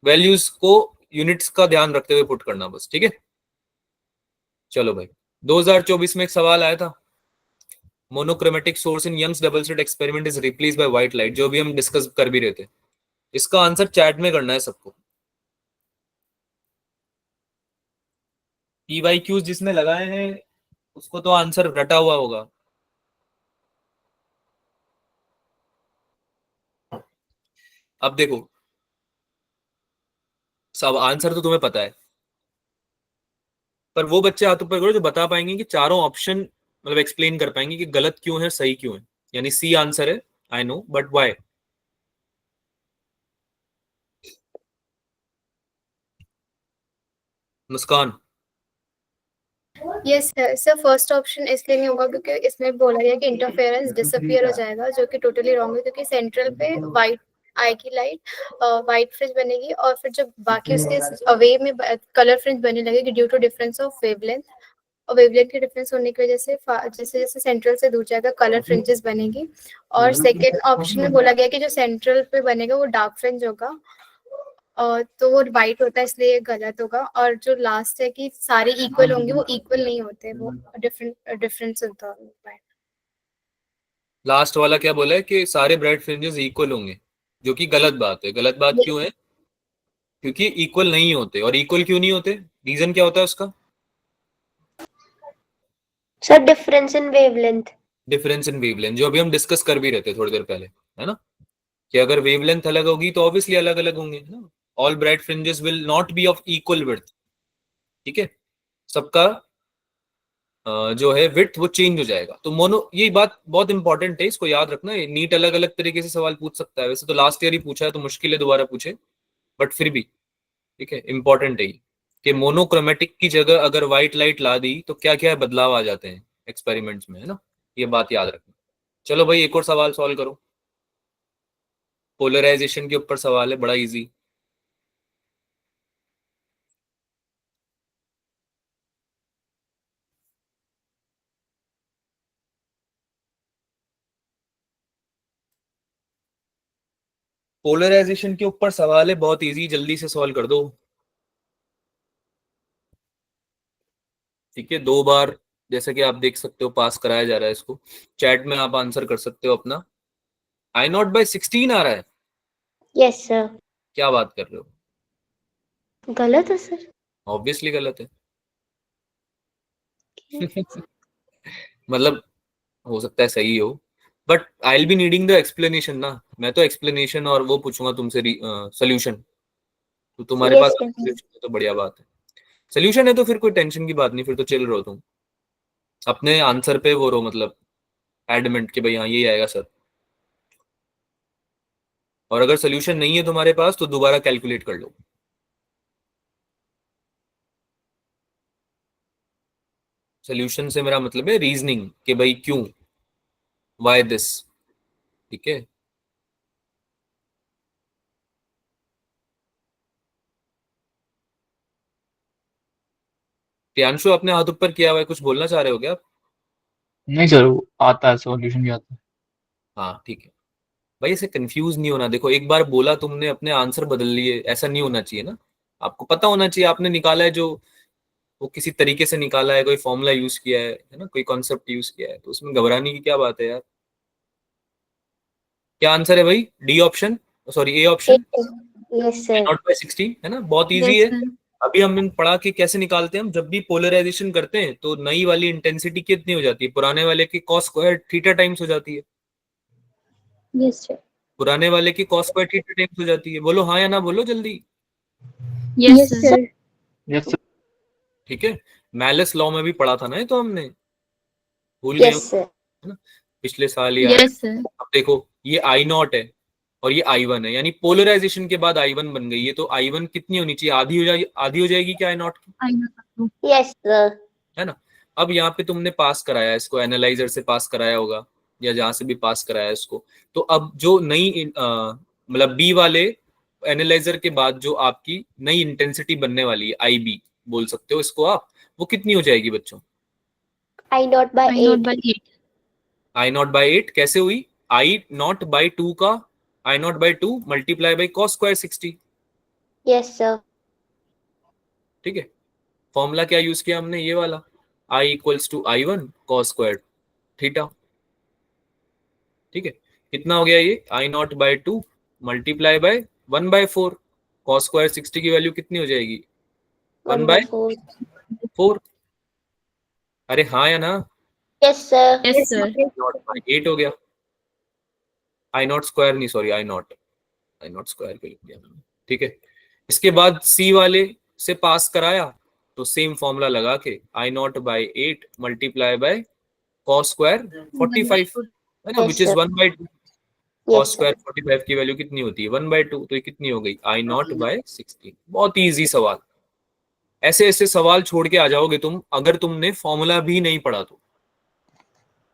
वैल्यूज को यूनिट्स का ध्यान रखते हुए पुट करना बस, ठीक है? चलो भाई, 2024 में एक सवाल आया था, monochromatic source in Young's double slit experiment is replace by white light, जो भी हम डिस्कस कर भी रहे थे। इसका आंसर चैट में करना है सबको। पीवाईक्यूज जिसने लगाए हैं उसको तो आंसर रटा हुआ होगा। अब देखो, सब आंसर तो तुम्हें पता है, पर वो बच्चे हाथ ऊपर करो जो बता पाएंगे कि चारों ऑप्शन मतलब एक्सप्लेन कर पाएंगे कि गलत क्यों है सही क्यों है। यानी सी आंसर है, I know, but why? Muskan. Yes sir. Sir first option इसलिए नहीं होगा क्योंकि इसमें बोला गया कि इंटरफेरेंस डिसअपियर हो जाएगा, जो कि टोटली रॉन्ग है, क्योंकि सेंट्रल पे वाइट आएगी लाइट, वाइट फ्रिंज बनेगी, और फिर जब बाकी उसके अवे में कलर फ्रिंज बनने लगेगी due to difference of wavelength, और वेवलेंथ के डिफरेंस होने की वजह से जैसे जैसे सेंट्रल से दूर जाएगा कलर फ्रिंजेस बनेगी। और सेकेंड ऑप्शन में बोला गया कि जो सेंट्रल पे बनेगा वो डार्क फ्रिंज होगा, तो वो वाइट होता है इसलिए ये गलत होगा। और जो लास्ट है कि सारे इक्वल होंगे, वो इक्वल नहीं होते, वो डिफरेंस होता है। लास्ट वाला क्या बोला है कि सारे ब्राइट फ्रिंजेस इक्वल होंगे, जो कि गलत बात है। गलत बात क्यों है? क्योंकि इक्वल नहीं होते। और इक्वल क्यों नहीं होते, रीजन क्या होता है उसका? Sir, difference in wavelength. Difference in wavelength, जो अभी हम डिस्कस कर भी रहे थे थोड़ी देर पहले, है ना? कि अगर वेवलेंथ अलग होगी तो ऑब्वियसली अलग अलग होंगे, है ना? All bright fringes will not be of equal width, ठीक है? सबका जो है विड्थ वो चेंज हो जाएगा। तो मोनो, ये बात बहुत इंपॉर्टेंट है, इसको याद रखना। नीट अलग अलग तरीके से सवाल पूछ सकता है। वैसे तो लास्ट ईयर ही पूछा है तो मुश्किल है दोबारा पूछे, बट फिर भी ठीक है, इंपॉर्टेंट है ये कि मोनोक्रोमेटिक की जगह अगर व्हाइट लाइट ला दी तो क्या क्या बदलाव आ जाते हैं एक्सपेरिमेंट्स में, है ना? ये बात याद रखना। चलो भाई, एक और सवाल सॉल्व करो। पोलराइजेशन के ऊपर सवाल है, बड़ा इजी। पोलराइजेशन के ऊपर सवाल है, बहुत इजी, जल्दी से सॉल्व कर दो। ठीक है, 2 बार जैसे कि आप देख सकते हो पास कराया जा रहा है इसको। चैट में आप आंसर कर सकते हो अपना। I0/16 आ रहा है। Yes, sir. क्या बात कर रहे हो? गलत है सर। ऑब्वियसली गलत है। मतलब हो सकता है सही हो, but I will be needing the explanation ना। मैं तो एक्सप्लेनेशन और वो पूछूंगा तुमसे सोल्यूशन। तो तुम्हारे Yes, पास sir. सोल्यूशन है तो बढ़िया बात है। सोल्यूशन है तो फिर कोई टेंशन की बात नहीं, फिर तो चिल रहो तुम। अपने आंसर पे वो रहो, मतलब एडमेंट कि भाई हाँ यही आएगा सर। और अगर सोल्यूशन नहीं है तुम्हारे पास तो दोबारा कैलकुलेट कर लो। सोल्यूशन से मेरा मतलब है रीजनिंग कि भाई क्यों, वाई दिस, ठीक है? प्रियांशु अपने हाथ ऊपर किया हुआ है, कुछ बोलना चाह रहे हो क्या आप? नहीं सर, वो आता है, सॉल्यूशन भी आता है। हाँ ठीक है भाई, ऐसे कंफ्यूज नहीं होना। देखो, एक बार बोला तुमने अपने आंसर बदल लिए, ऐसा नहीं होना चाहिए ना। आपको पता होना चाहिए, आपने निकाला है जो वो किसी तरीके से निकाला है, कोई फॉर्मूला यूज किया है ना, कोई कॉन्सेप्ट यूज किया है, तो उसमें घबराने की क्या बात है यार। क्या आंसर है भाई? D option, sorry A option, yes sir. Naught by 60, है ना, बहुत इजी यस है। सर। अभी हम पढ़ा के कैसे निकालते हैं, हम जब भी पोलराइजेशन करते हैं तो नई वाली इंटेंसिटी कितनी हो जाती है, पुराने वाले की कॉस स्क्वायर थीटा टाइम्स हो जाती है, यस सर। पुराने वाले की कॉस स्क्वायर थीटा टाइम्स हो जाती है। बोलो हाँ या ना, बोलो जल्दी। Yes sir. Yes sir. ठीक है, मैलिस लॉ में भी पढ़ा था ना ये, तो हमने भूल गए हो, यस सर। है ना, पिछले साल ही आया। Yes sir. अब देखो ये आई नॉट है और ये आई वन है, यानी पोलराइजेशन के बाद आई वन बन गई है, तो आई वन कितनी होनी चाहिए, आधी हो जाएगी, आधी हो जाएगी क्या आई नॉट की, यस सर। है ना। अब यहाँ पे तुमने पास कराया इसको, एनालाइजर से पास कराया होगा या जहां से भी पास कराया इसको, तो अब जो नई मतलब बी वाले एनालाइजर के बाद जो आपकी नई इंटेंसिटी बनने वाली है, आई बी बोल सकते हो इसको आप, वो कितनी हो जाएगी बच्चों? I naught by I naught 8। By 8। I naught by 8 कैसे हुई? आई नॉट बाय 2 का I naught by 2 multiply by cos square 60। Yes sir. ठीक है, फॉर्मूला क्या यूज किया हमने, ये वाला, I equals to I one cos square theta. ठीक है, कितना हो गया ये, I naught by 2 multiply by 1/4, cos square 60 की वैल्यू कितनी हो जाएगी, 1/4। 1/4। अरे हाँ या ना? Yes sir. Yes sir. Naught by 8 हो गया, आई नॉट स्क्वायर नहीं, सॉरी आई नॉट स्क्वायर के लिख दिया मैंने। ठीक है, इसके बाद सी वाले से पास कराया, तो सेम फॉर्मूला लगा के I naught by 8 multiply by cos square 45, है ना, yes which is sir. 1/2। Cos yes square sir. 45 की वैल्यू कितनी होती है, 1/2, तो ये कितनी हो गई, आई नॉट बाय 16। बहुत ही इजी सवाल, ऐसे ऐसे सवाल छोड़ के आ जाओगे तुम अगर तुमने फॉर्मूला भी नहीं पढ़ा तो।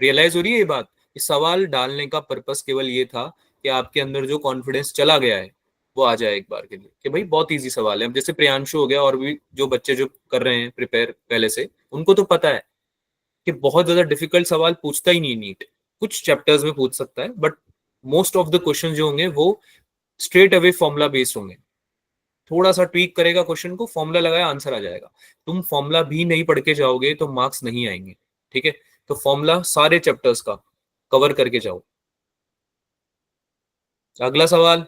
रियलाइज हो रही है ये बात? इस सवाल डालने का पर्पस केवल ये था कि आपके अंदर जो कॉन्फिडेंस चला गया है वो आ जाए एक बार के लिए, कि भाई बहुत इजी सवाल है। अब जैसे प्रियांशु हो गया और भी जो बच्चे जो कर रहे हैं प्रिपेयर पहले से, उनको तो पता है कि बहुत ज्यादा डिफिकल्ट सवाल पूछता ही नहीं नीट, कुछ चैप्टर्स में पूछ सकता है, but most of the question जो होंगे वो स्ट्रेट अवे फॉर्मूला बेस्ड होंगे। थोड़ा सा ट्वीक करेगा क्वेश्चन को, फॉर्मूला लगाया, आंसर आ जाएगा। तुम फॉर्मूला भी नहीं पढ़ के जाओगे तो मार्क्स नहीं आएंगे। ठीक है, तो फॉर्मूला सारे चैप्टर्स का कवर करके जाओ। अगला सवाल,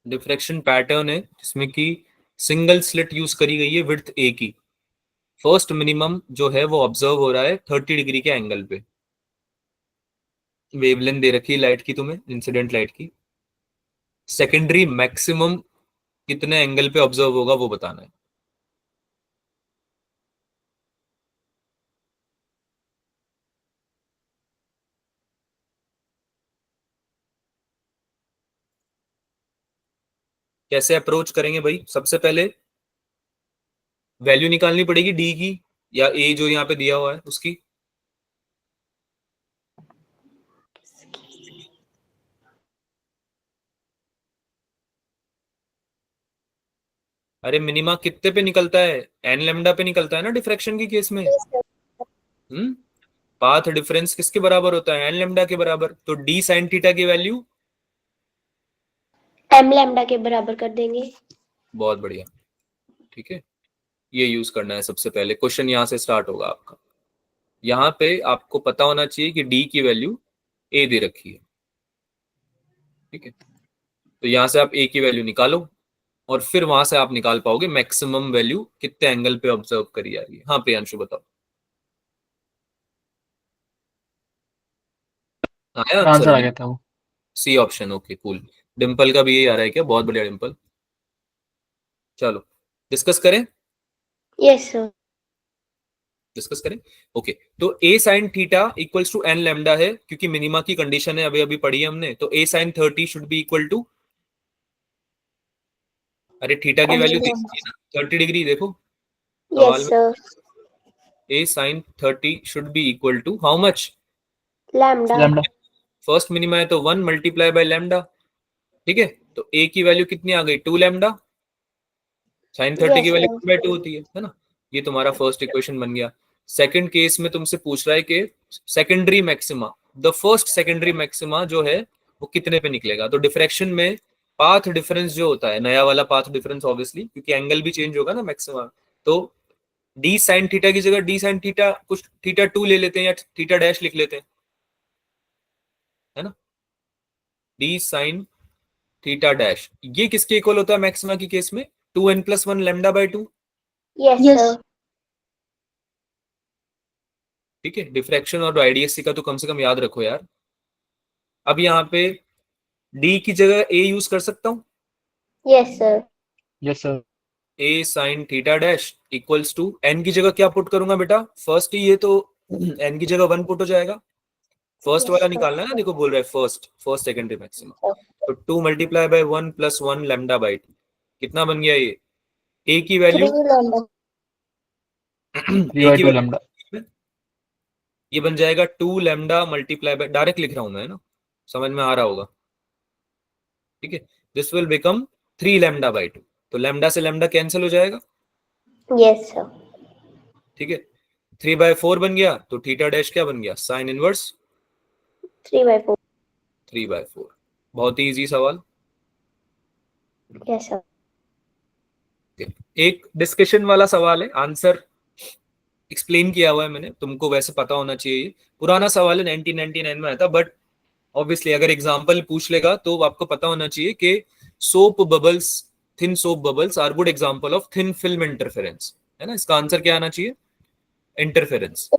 डिफ्रैक्शन पैटर्न है जिसमें कि सिंगल स्लिट यूज करी गई है विड्थ ए की। फर्स्ट मिनिमम जो है वो ऑब्जर्व हो रहा है 30 डिग्री के एंगल पे। वेवलेंथ दे रखी है लाइट की तुम्हें, इंसिडेंट लाइट की। सेकेंडरी मैक्सिमम कितने एंगल पे ऑब्जर्व होगा वो बताना है। कैसे अप्रोच करेंगे भाई? सबसे पहले वैल्यू निकालनी पड़ेगी डी की या ए जो यहाँ पे दिया हुआ है उसकी। अरे मिनिमा कितने पे निकलता है, एन लेमडा पे निकलता है ना डिफ्रैक्शन की केस में। हम्म, पाथ डिफरेंस किसके बराबर होता है, एन लेमडा के बराबर। तो डी साइन थीटा की वैल्यू एम लैम्डा के बराबर कर देंगे। बहुत बढ़िया। ठीक है, ये यूज करना है सबसे पहले। क्वेश्चन यहाँ से स्टार्ट होगा आपका। यहाँ पे आपको पता होना चाहिए कि डी की वैल्यू ए दे रखी है। ठीक है, तो यहाँ से आप ए की वैल्यू निकालो और फिर वहां से आप निकाल पाओगे मैक्सिमम वैल्यू कितने एंगल पे ऑब्जर्व करी जा रही है। हाँ प्रियांशु बताओ, आया आंसर आंसर? आ गया था वो। C option, okay cool. Dimple का भी यही आ रहा है क्या? बहुत बढ़िया डिम्पल। चलो डिस्कस करें, यस सर। डिस्कस करें। ओके, तो a sin theta equals to n lambda है, क्योंकि मिनिमा की कंडीशन है, अभी अभी पढ़ी है हमने। तो a sin 30 should be equal to, अरे थीटा की वैल्यू देखिए ना, 30 डिग्री देखो सवाल यस में। Sir. a sin 30 should be equal to how much? Lambda. Lambda. First minima है तो 1 मल्टीप्लाई बाय लैम्डा, ठीक है। तो a की वैल्यू कितनी आ गई? 2 लैम्डा। साइन 30 की यस वैल्यू सर। 2 होती है ना। ये तुम्हारा फर्स्ट इक्वेशन बन गया। सेकंड केस में तुमसे पूछ रहा है कि secondary maxima, the first secondary maxima जो है वो कितने पे निकलेगा। तो डिफ्रैक्शन में पाथ डिफरेंस जो होता है, नया वाला पाथ डिफरेंस ऑब्वियसली, क्योंकि एंगल भी चेंज होगा ना मैक्सिमा, तो डी साइन थीटा की जगह डी साइन थीटा कुछ थीटा 2 ले लेते हैं, या थीटा डैश लिख लेते हैं, है ना। डी साइन थीटा डैश, ये किसके इक्वल होता है मैक्सिमा की केस में? 2n+1 lambda by 2, yes sir. ठीक है। डिफ्रैक्शन और आईडीएससी का तो कम से कम याद रखो यार। अब यहाँ पे डी की जगह ए यूज कर सकता हूं, yes sir. Yes sir. A sine theta dash equals to n की जगह क्या पुट करूंगा बेटा? फर्स्ट ही ये तो एन की जगह 1 पुट हो जाएगा। फर्स्ट वाला निकालना है ना, देखो बोल रहा है फर्स्ट फर्स्ट सेकेंडरी मैक्सिमा। तो 2 मल्टीप्लाई बाय 1 + 1 लैम्डा बाय 2, कितना बन गया ये? ए की 3 वैल्यू लैम्डा। 3/2 लैम्डा। ये बन जाएगा 2 लैम्डा मल्टीप्लाई बाय, डायरेक्ट लिख रहा हूं मैं, है ना, समझ में आ रहा होगा, ठीक है। This will become 3 lambda by 2, तो लैम्डा से लैम्डा कैंसिल हो जाएगा, यस सर। ठीक है। 3/4 बन गया, तो थीटा डैश क्या बन गया? Sine inverse 3/4। 3/4। बहुत ही इजी सवाल। Yes sir. एक डिस्कशन वाला सवाल है, आंसर एक्सप्लेन किया हुआ है मैंने, तुमको वैसे पता होना चाहिए। पुराना सवाल है, 1999 में आया था, बट ऑब्वियसली अगर एग्जांपल पूछ लेगा तो आपको पता होना चाहिए कि soap bubbles, thin soap bubbles are good example of thin film interference, है ना। इसका आंसर क्या आना चाहिए? इंटरफेरेंस।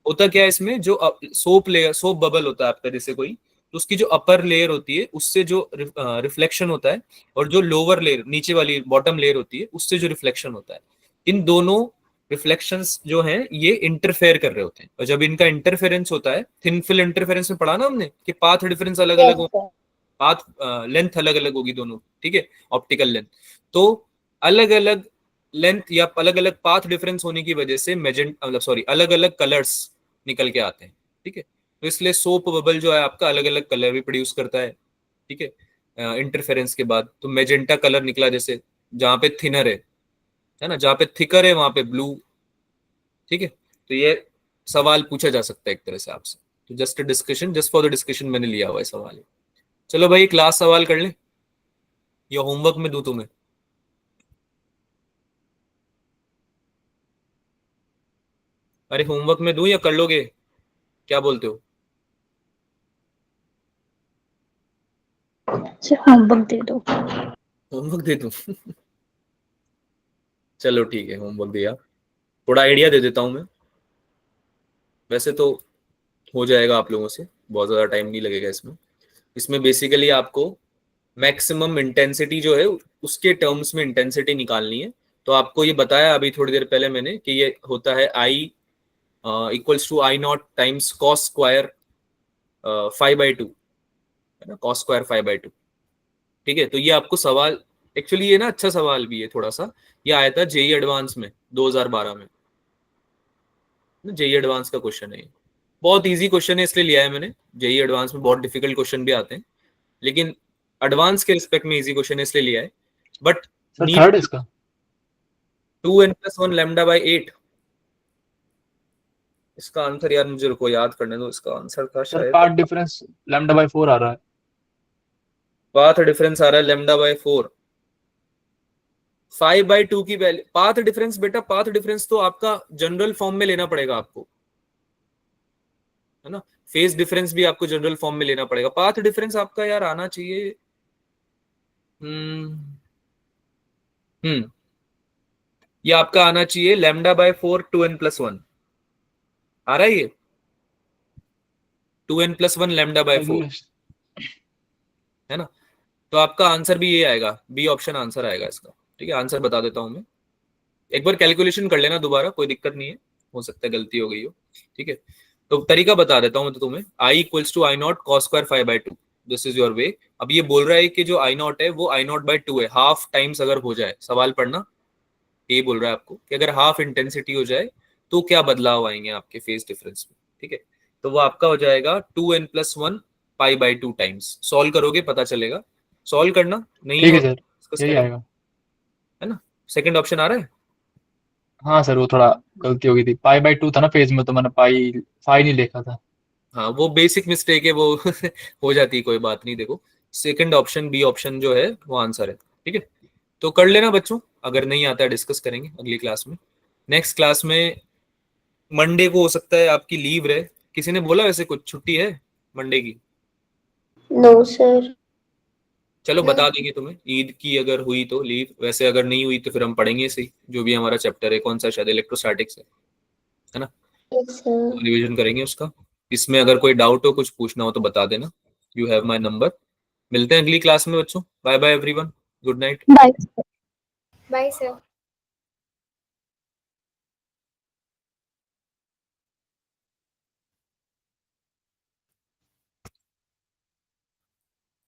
होता क्या है इसमें, जो सोप लेयर, सोप बबल होता है आपका जैसे कोई, तो उसकी जो अपर लेयर होती है उससे जो रिफ्लेक्शन होता है, और जो लोअर लेयर, नीचे वाली बॉटम लेयर होती है, उससे जो रिफ्लेक्शन होता है, इन दोनों रिफ्लेक्शंस जो हैं ये इंटरफेयर कर रहे होते हैं। और जब इनका इंटरफेरेंस होता है, थिन फिल्म इंटरफेरेंस में पढ़ा ना हमने कि पाथ डिफरेंस अलग अलग हो, पाथ लेंथ अलग अलग होगी दोनों, ठीक है, ऑप्टिकल लेंथ। तो अलग अलग लेंथ या अलग अलग पाथ डिफरेंस होने की वजह से मतलब सॉरी, अलग अलग कलर्स निकल के आते हैं, ठीक है। तो इसलिए सोप बबल जो है आपका अलग अलग कलर भी प्रोड्यूस करता है, ठीक है, इंटरफेरेंस के बाद। तो मेजेंटा कलर निकला, जैसे जहां पे थिनर है ना, जहां पे थिकर है वहां पे ब्लू, ठीक है। तो ये सवाल पूछा जा सकता है एक तरह से आपसे, तो just discussion, just for the discussion मैंने लिया हुआ है सवाल। चलो भाई, क्लास सवाल कर ले या होमवर्क में दूं तुम्हें? अरे होमवर्क में दूं या कर लोगे, क्या बोलते हो? होमवर्क दे दो। होमवर्क दे दूं? चलो ठीक है, होमवर्क दिया। थोड़ा आइडिया दे देता हूं मैं, वैसे तो हो जाएगा आप लोगों से, बहुत ज्यादा टाइम नहीं लगेगा इसमें। इसमें बेसिकली आपको मैक्सिमम इंटेंसिटी जो है उसके टर्म्स में इंटेंसिटी निकालनी है। तो आपको ये बताया अभी थोड़ी देर पहले मैंने कि ये होता है I equals to I0 times cos square 5/2, है ना, कॉस स्क्वायर 5/2, ठीक है। तो ये आपको सवाल, एक्चुअली ये ना अच्छा सवाल भी है थोड़ा सा, ये आया था जेई एडवांस में 2012 में, जेई एडवांस का क्वेश्चन है ये। बहुत इजी क्वेश्चन है इसलिए लिया है मैंने, जेई एडवांस में बहुत डिफिकल्ट क्वेश्चन भी आते हैं, लेकिन एडवांस के रिस्पेक्ट में इजी क्वेश्चन है इसलिए लिया है। बट सर नीड थर्ड इसका 2n+1 लैम्डा बाय 8, इसका आंसर यार मुझे रुको याद करने दो, इसका आंसर था सर शायद, पार्ट डिफरेंस λ/4 आ रहा है। पाथ डिफरेंस आ रहा है λ/4, 5/2 की वैल्यू। पाथ डिफरेंस बेटा, पाथ डिफरेंस तो आपका जनरल फॉर्म में लेना पड़ेगा आपको, है ना। फेज डिफरेंस भी आपको जनरल फॉर्म में लेना पड़ेगा। पाथ डिफरेंस आपका यार आना चाहिए, हम्म हम्म ये आपका आना चाहिए λ/4 2n+1, आ रहा है ये 2n+1 λ/4, रेगुलर। है ना। तो आपका आंसर भी ये आएगा, बी ऑप्शन आंसर आएगा इसका। ठीक है, आंसर बता देता हूं मैं, एक बार कैलकुलेशन कर लेना दोबारा, कोई दिक्कत नहीं है, हो सकता है गलती हो गई हो। ठीक है, तो तरीका बता देता हूं मैं तो तुम्हें, I equals to I naught cos square 5/2, this is your way. अब ये बोल रहा है कि जो आई नॉट है वो आई नॉट बाई 2 है, हाफ टाइम्स अगर हो जाए, सवाल पढ़ना, ये बोल रहा है आपको कि अगर हाफ इंटेंसिटी हो जाए तो क्या बदलाव आएंगे आपके फेज डिफरेंस में। ठीक है, तो वो आपका हो जाएगा 2n+1 π/2 टाइम्स। सॉल्व करोगे पता चलेगा, सॉल्व करना नहीं ठीक है हो सर, discuss यही करेंगे, आएगा। है ना। सेकंड ऑप्शन आ रहा है। हाँ सर, वो थोड़ा गलती हो गई थी, π/2 था ना फेज में, तो मैंने फाई नहीं लिखा था। हाँ वो बेसिक मिस्टेक है वो हो जाती है, कोई बात नहीं। देखो सेकंड ऑप्शन बी ऑप्शन जो है वो आंसर है। ठीक है, तो कर लेना बच्चों, अगर नहीं आता है डिस्कस करेंगे अगली क्लास में। नेक्स्ट क्लास में मंडे को हो सकता है आपकी लीव रहे, किसी ने बोला वैसे कुछ छुट्टी है मंडे की? No sir. चलो No. बता देंगे तुम्हें, ईद की अगर हुई तो लीव, वैसे अगर नहीं हुई तो फिर हम पढ़ेंगे सही, जो भी हमारा चैप्टर है, कौन सा शायद इलेक्ट्रोस्टैटिक्स है ना, यस सर। रिवीजन करेंगे उसका। इसमें अगर कोई डाउट हो, कुछ पूछना हो तो बता देना, यू हैव माय नंबर। मिलते हैं अगली क्लास में बच्चों, bye bye everyone, good night. Bye. Bye, sir.